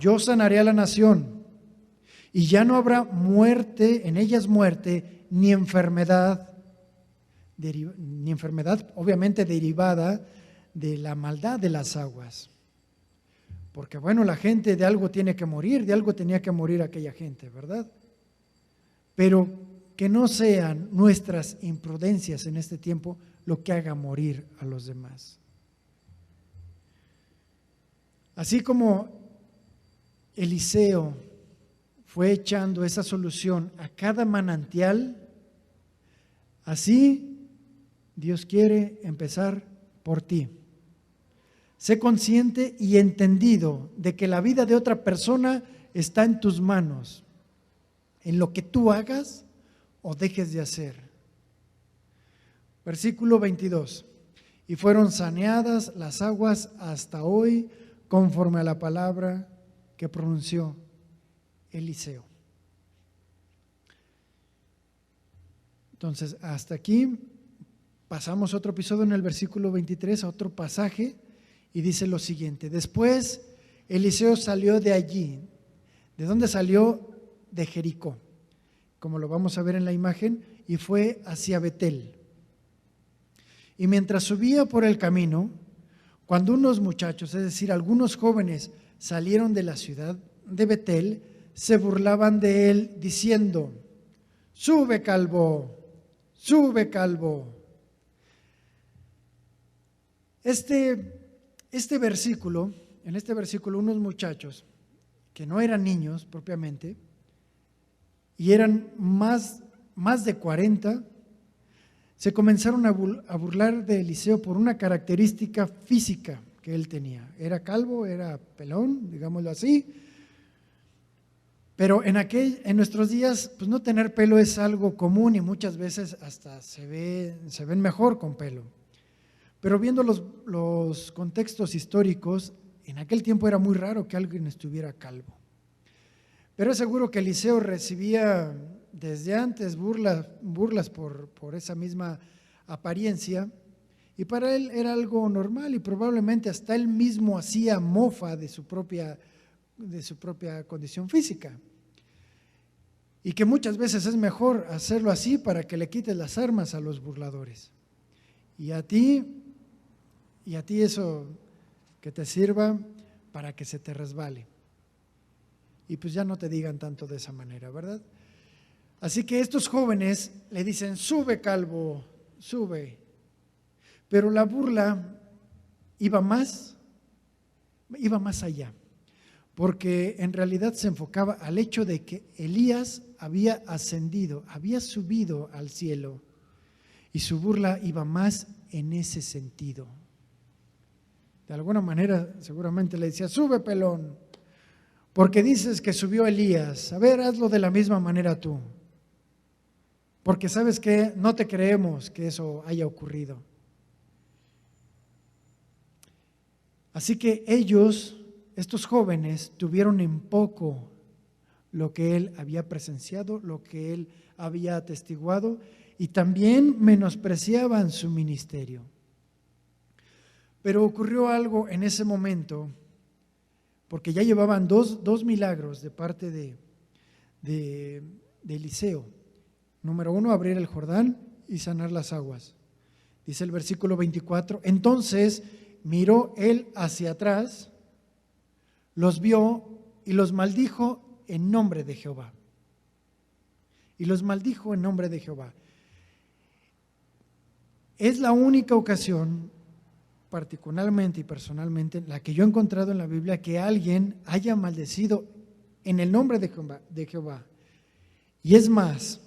A: yo sanaré a la nación, y ya no habrá muerte, en ellas muerte, ni enfermedad obviamente derivada de la maldad de las aguas. Porque bueno, la gente de algo tiene que morir, de algo tenía que morir aquella gente, ¿verdad? Pero que no sean nuestras imprudencias en este tiempo lo que haga morir a los demás. Así como Eliseo fue echando esa solución a cada manantial, así Dios quiere empezar por ti. Sé consciente y entendido de que la vida de otra persona está en tus manos, en lo que tú hagas o dejes de hacer. Versículo 22. Y fueron saneadas las aguas hasta hoy, conforme a la palabra que pronunció Eliseo. Entonces, hasta aquí pasamos otro episodio en el versículo 23, a otro pasaje, y dice lo siguiente: después Eliseo salió de allí. ¿De dónde salió? De Jericó, como lo vamos a ver en la imagen, y fue hacia Betel. Y mientras subía por el camino, cuando unos muchachos, es decir, algunos jóvenes, salieron de la ciudad de Betel, se burlaban de él diciendo: sube calvo, sube calvo. En este versículo unos muchachos que no eran niños propiamente, y eran más de 40, se comenzaron a burlar de Eliseo por una característica física que él tenía. Era calvo, era pelón, digámoslo así, pero en nuestros días, pues no tener pelo es algo común y muchas veces hasta se ven mejor con pelo. Pero viendo los contextos históricos, en aquel tiempo era muy raro que alguien estuviera calvo. Pero es seguro que Eliseo recibía desde antes burlas por esa misma apariencia, y para él era algo normal, y probablemente hasta él mismo hacía mofa de su propia condición física. Y que muchas veces es mejor hacerlo así para que le quites las armas a los burladores. Y a ti eso que te sirva para que se te resbale. Y pues ya no te digan tanto de esa manera, ¿verdad? Así que estos jóvenes le dicen: sube calvo, sube. Pero la burla iba más allá, porque en realidad se enfocaba al hecho de que Elías había ascendido, había subido al cielo, y su burla iba más en ese sentido. De alguna manera seguramente le decía, sube pelón, porque dices que subió Elías, a ver, hazlo de la misma manera tú, porque sabes que no te creemos que eso haya ocurrido. Así que ellos, estos jóvenes, tuvieron en poco lo que él había presenciado, lo que él había atestiguado, y también menospreciaban su ministerio. Pero ocurrió algo en ese momento, porque ya llevaban dos milagros de parte de Eliseo. Número 1, abrir el Jordán y sanar las aguas. Dice el versículo 24, entonces miró él hacia atrás, los vio y los maldijo en nombre de Jehová. Y los maldijo en nombre de Jehová. Es la única ocasión, particularmente y personalmente, la que yo he encontrado en la Biblia que alguien haya maldecido en el nombre de Jehová. Y es más,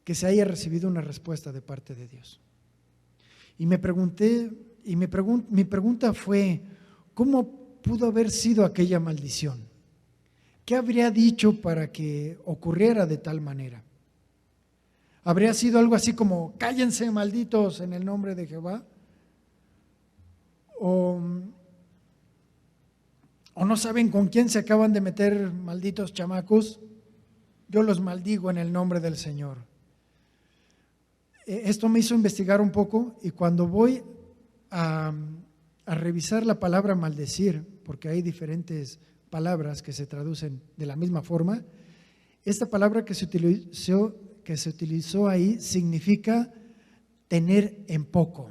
A: que se haya recibido una respuesta de parte de Dios. Y me pregunté, mi pregunta fue, ¿cómo pudo haber sido aquella maldición? ¿Qué habría dicho para que ocurriera de tal manera? ¿Habría sido algo así como, cállense malditos en el nombre de Jehová? ¿O no saben con quién se acaban de meter, malditos chamacos? Yo los maldigo en el nombre del Señor. Esto me hizo investigar un poco, y cuando voy a revisar la palabra maldecir, porque hay diferentes palabras que se traducen de la misma forma, esta palabra que se utilizó ahí significa tener en poco,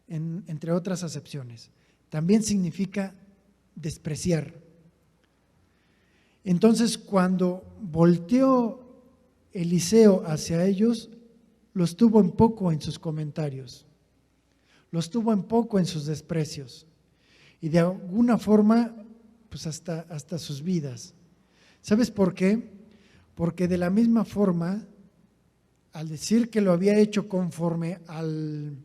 A: entre otras acepciones. También significa despreciar. Entonces, cuando volteó Eliseo hacia ellos, los tuvo en poco en sus comentarios, los tuvo en poco en sus desprecios, y de alguna forma, pues hasta sus vidas. ¿Sabes por qué? Porque de la misma forma, al decir que lo había hecho conforme al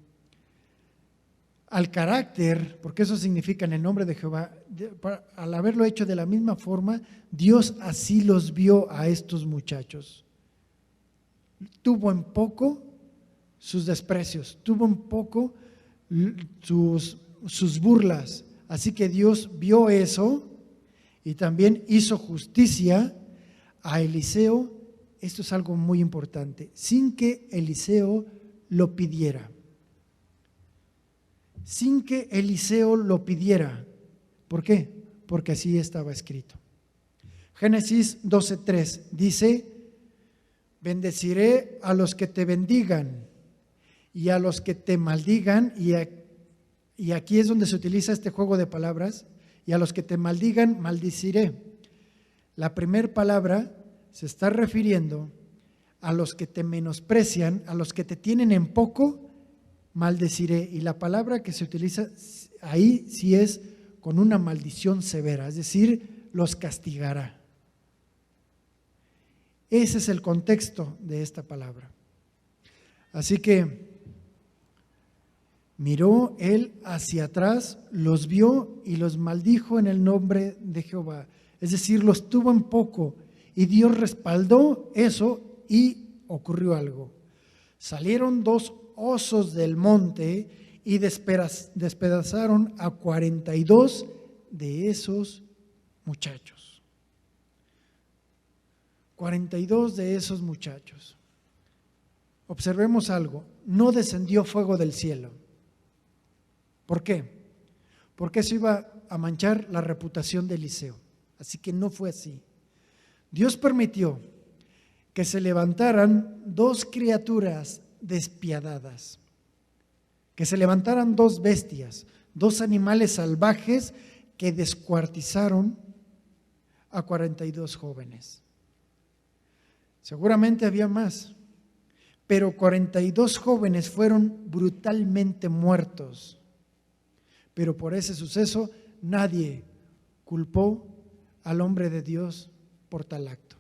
A: carácter, porque eso significa en el nombre de Jehová, al haberlo hecho de la misma forma, Dios así los vio a estos muchachos. Tuvo en poco sus desprecios, tuvo en poco sus burlas. Así que Dios vio eso y también hizo justicia a Eliseo. Esto es algo muy importante, sin que Eliseo lo pidiera. Sin que Eliseo lo pidiera. ¿Por qué? Porque así estaba escrito. Génesis 12:3 dice, bendeciré a los que te bendigan y a los que te maldigan, y aquí es donde se utiliza este juego de palabras, y a los que te maldigan, maldiciré. La primera palabra se está refiriendo a los que te menosprecian, a los que te tienen en poco, maldeciré. Y la palabra que se utiliza ahí sí es con una maldición severa, es decir, los castigará. Ese es el contexto de esta palabra. Así que miró él hacia atrás, los vio y los maldijo en el nombre de Jehová. Es decir, los tuvo en poco, y Dios respaldó eso y ocurrió algo. Salieron 2 osos del monte y despedazaron a 42 de esos muchachos. 42 de esos muchachos. Observemos algo, no descendió fuego del cielo. ¿Por qué? Porque eso iba a manchar la reputación de Eliseo. Así que no fue así. Dios permitió que se levantaran 2 criaturas despiadadas, que se levantaran 2 bestias, 2 animales salvajes que descuartizaron a 42 jóvenes. Seguramente había más, pero 42 jóvenes fueron brutalmente muertos. Pero por ese suceso nadie culpó al hombre de Dios por tal acto.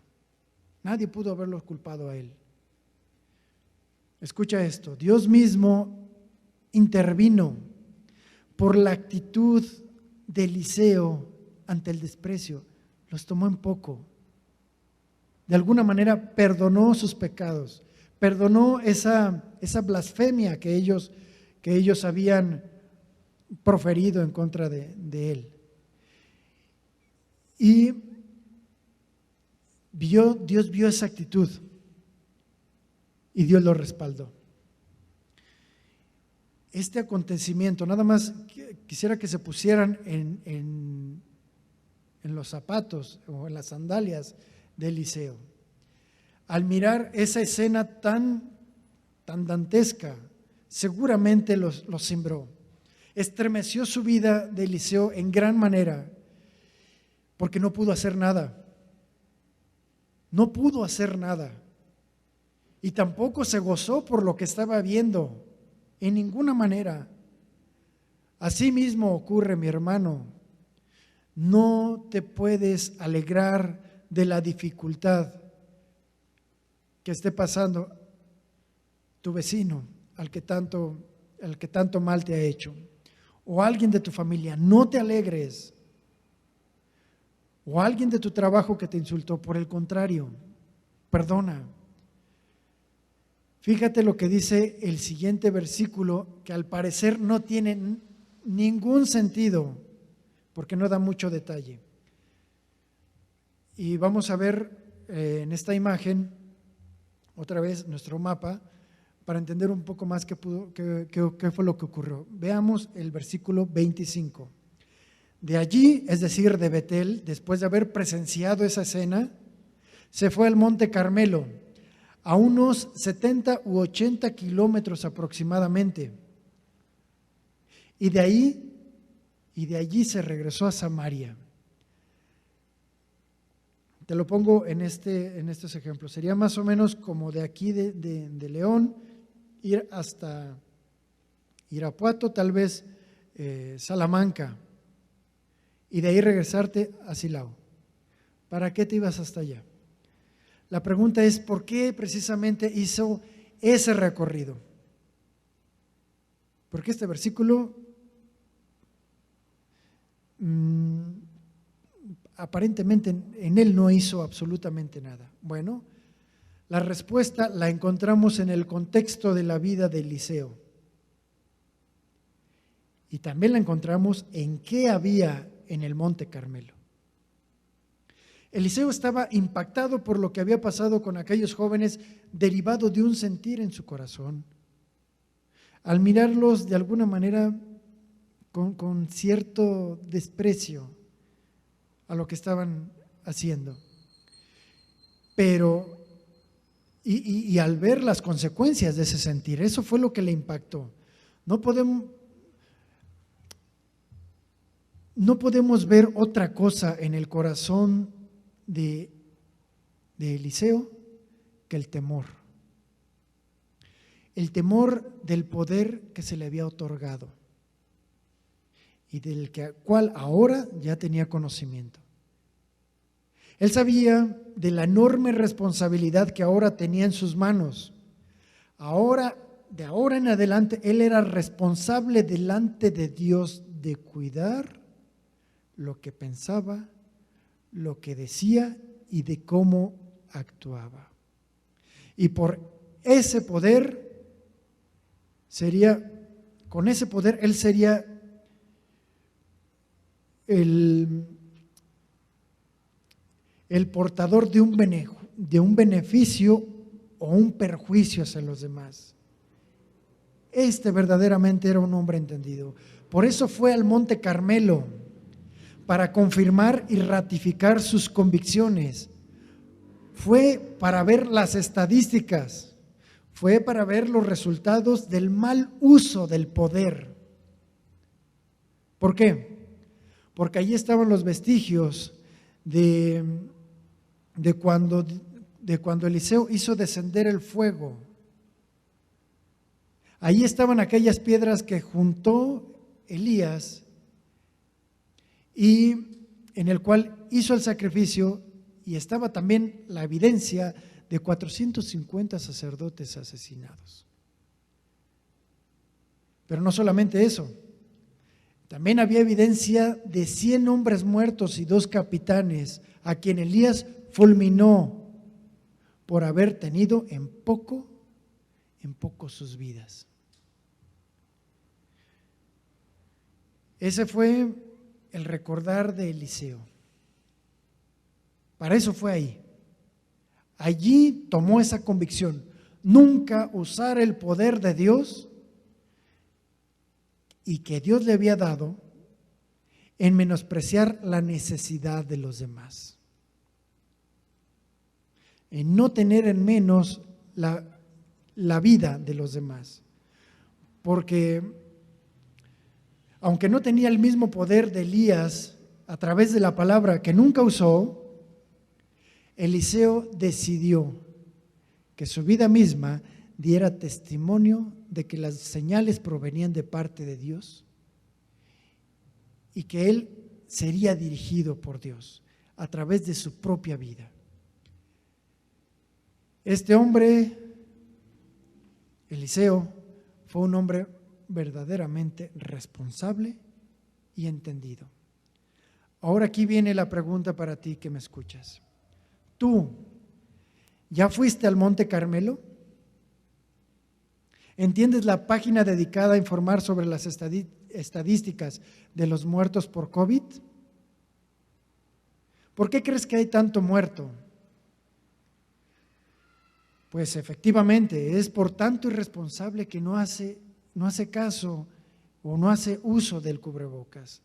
A: Nadie pudo haberlo culpado a él. Escucha esto, Dios mismo intervino por la actitud de Eliseo ante el desprecio. Los tomó en poco. De alguna manera perdonó sus pecados, perdonó esa blasfemia que ellos habían proferido en contra de él. Y Dios vio esa actitud y Dios lo respaldó. Este acontecimiento, nada más quisiera que se pusieran en los zapatos o en las sandalias de Eliseo. Al mirar esa escena tan dantesca, seguramente los cimbró. Estremeció su vida de Eliseo en gran manera, porque no pudo hacer nada. No pudo hacer nada. Y tampoco se gozó por lo que estaba viendo, en ninguna manera. Así mismo ocurre, mi hermano. No te puedes alegrar de la dificultad que esté pasando tu vecino, al que tanto mal te ha hecho, o alguien de tu familia. No te alegres. O alguien de tu trabajo que te insultó. Por el contrario, perdona. Fíjate lo que dice el siguiente versículo, que al parecer no tiene ningún sentido, porque no da mucho detalle. Y vamos a ver en esta imagen, otra vez nuestro mapa, para entender un poco más qué fue lo que ocurrió. Veamos el versículo 25. De allí, es decir, de Betel, después de haber presenciado esa escena, se fue al monte Carmelo, a unos 70 u 80 kilómetros aproximadamente. Y de allí se regresó a Samaria. Te lo pongo en estos ejemplos. Sería más o menos como de aquí de León, ir hasta Irapuato, tal vez Salamanca, y de ahí regresarte a Silao. ¿Para qué te ibas hasta allá? La pregunta es, ¿por qué precisamente hizo ese recorrido? Porque este versículo aparentemente en él no hizo absolutamente nada. Bueno, la respuesta la encontramos en el contexto de la vida de Eliseo. Y también la encontramos en qué había en el monte Carmelo. Eliseo estaba impactado por lo que había pasado con aquellos jóvenes, derivado de un sentir en su corazón. Al mirarlos de alguna manera con cierto desprecio a lo que estaban haciendo. Pero, y al ver las consecuencias de ese sentir, eso fue lo que le impactó. No podemos ver otra cosa en el corazón de Eliseo que el temor. El temor del poder que se le había otorgado y del cual ahora ya tenía conocimiento. Él sabía de la enorme responsabilidad que ahora tenía en sus manos. De ahora en adelante, él era responsable delante de Dios de cuidar lo que pensaba, lo que decía y de cómo actuaba. Y por ese poder con ese poder él sería el portador de un beneficio o un perjuicio hacia los demás. Este verdaderamente era un hombre entendido. Por eso fue al monte Carmelo, para confirmar y ratificar sus convicciones. Fue para ver las estadísticas, fue para ver los resultados del mal uso del poder. ¿Por qué? Porque allí estaban los vestigios de cuando Eliseo hizo descender el fuego. Ahí estaban aquellas piedras que juntó Elías y en el cual hizo el sacrificio, y estaba también la evidencia de 450 sacerdotes asesinados. Pero no solamente eso, también había evidencia de 100 hombres muertos y 2 capitanes a quien Elías fulminó por haber tenido en poco sus vidas. Ese fue el recordar de Eliseo. Para eso fue ahí. Allí tomó esa convicción, nunca usar el poder de Dios y que Dios le había dado en menospreciar la necesidad de los demás, en no tener en menos la vida de los demás, porque aunque no tenía el mismo poder de Elías a través de la palabra que nunca usó, Eliseo decidió que su vida misma diera testimonio de que las señales provenían de parte de Dios y que él sería dirigido por Dios a través de su propia vida. Este hombre, Eliseo, fue un hombre verdaderamente responsable y entendido. Ahora aquí viene la pregunta para ti que me escuchas. ¿Tú ya fuiste al Monte Carmelo? ¿Entiendes la página dedicada a informar sobre las estadísticas de los muertos por COVID? ¿Por qué crees que hay tanto muerto? Pues efectivamente es por tanto irresponsable que no hace caso o no hace uso del cubrebocas.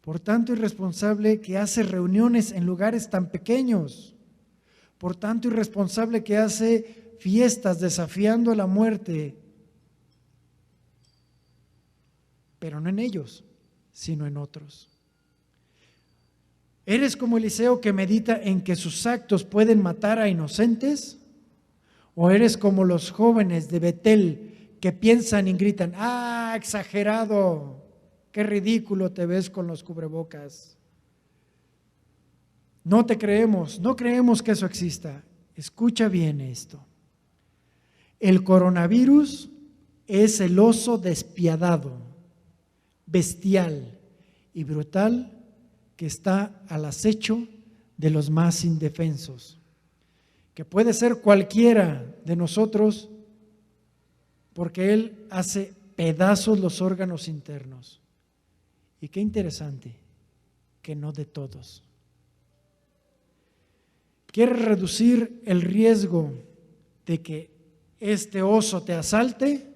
A: Por tanto irresponsable que hace reuniones en lugares tan pequeños. Por tanto irresponsable que hace fiestas desafiando a la muerte, pero no en ellos, sino en otros. ¿Eres como Eliseo que medita en que sus actos pueden matar a inocentes? ¿O eres como los jóvenes de Betel que piensan y gritan, ¡ah, exagerado! ¡Qué ridículo te ves con los cubrebocas! No te creemos, no creemos que eso exista. Escucha bien esto. El coronavirus es el oso despiadado, bestial y brutal que está al acecho de los más indefensos, que puede ser cualquiera de nosotros porque él hace pedazos los órganos internos. Y qué interesante, que no de todos. ¿Quieres reducir el riesgo de que este oso te asalte?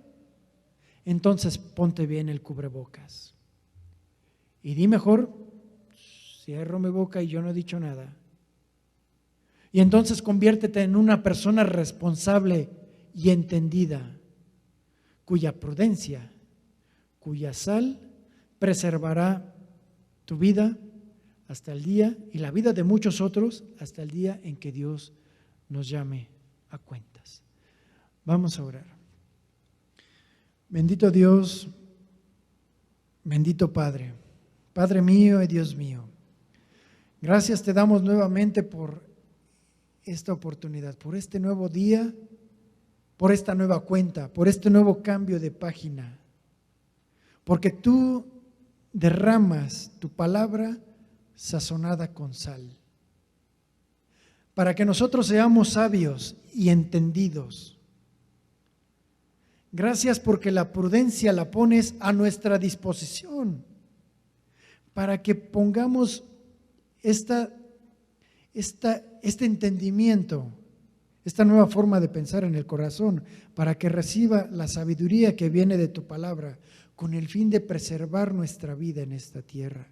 A: Entonces ponte bien el cubrebocas. Y di mejor, cierro mi boca y yo no he dicho nada. Y entonces conviértete en una persona responsable y entendida, cuya prudencia, cuya sal preservará tu vida hasta el día y la vida de muchos otros hasta el día en que Dios nos llame a cuentas. Vamos a orar. Bendito Dios, bendito Padre, Padre mío y Dios mío, gracias te damos nuevamente por esta oportunidad, por este nuevo día, por esta nueva cuenta, por este nuevo cambio de página, porque tú derramas tu palabra sazonada con sal, para que nosotros seamos sabios y entendidos. Gracias porque la prudencia la pones a nuestra disposición, para que pongamos este entendimiento, esta nueva forma de pensar en el corazón, para que reciba la sabiduría que viene de tu palabra, con el fin de preservar nuestra vida en esta tierra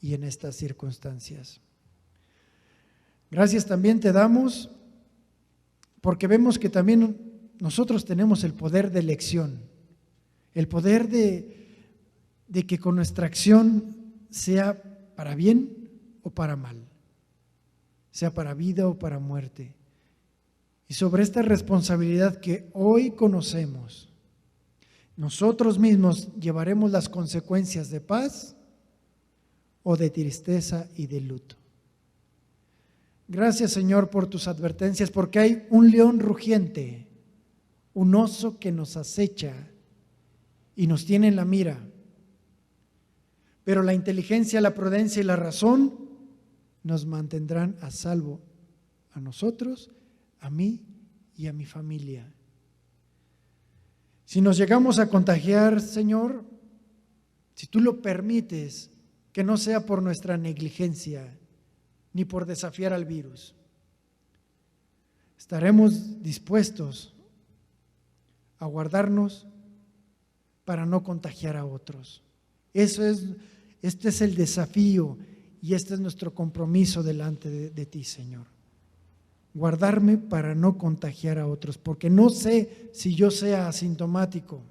A: y en estas circunstancias. Gracias también te damos porque vemos que también nosotros tenemos el poder de elección, el poder de que con nuestra acción sea para bien o para mal, sea para vida o para muerte. Y sobre esta responsabilidad que hoy conocemos, nosotros mismos llevaremos las consecuencias de paz o de tristeza y de luto. Gracias, Señor, por tus advertencias, porque hay un león rugiente, un oso que nos acecha y nos tiene en la mira. Pero la inteligencia, la prudencia y la razón nos mantendrán a salvo a nosotros, a mí y a mi familia. Si nos llegamos a contagiar, Señor, si tú lo permites, que no sea por nuestra negligencia ni por desafiar al virus, estaremos dispuestos a guardarnos para no contagiar a otros. Este es el desafío y este es nuestro compromiso delante de ti, Señor. Guardarme para no contagiar a otros, porque no sé si yo sea asintomático.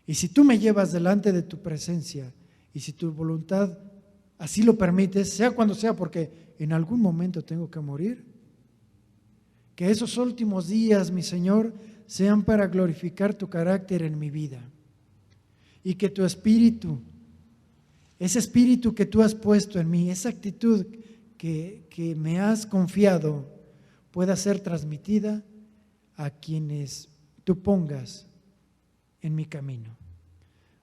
A: Y si tú me llevas delante de tu presencia y si tu voluntad así lo permites, sea cuando sea, porque en algún momento tengo que morir, que esos últimos días, mi Señor, sean para glorificar tu carácter en mi vida y que tu espíritu, ese espíritu que tú has puesto en mí, esa actitud que me has confiado, pueda ser transmitida a quienes tú pongas en mi camino.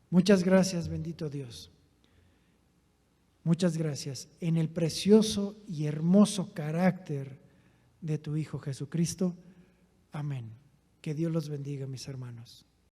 A: Muchas gracias, bendito Dios. Muchas gracias. En el precioso y hermoso carácter de tu Hijo Jesucristo. Amén. Que Dios los bendiga, mis hermanos.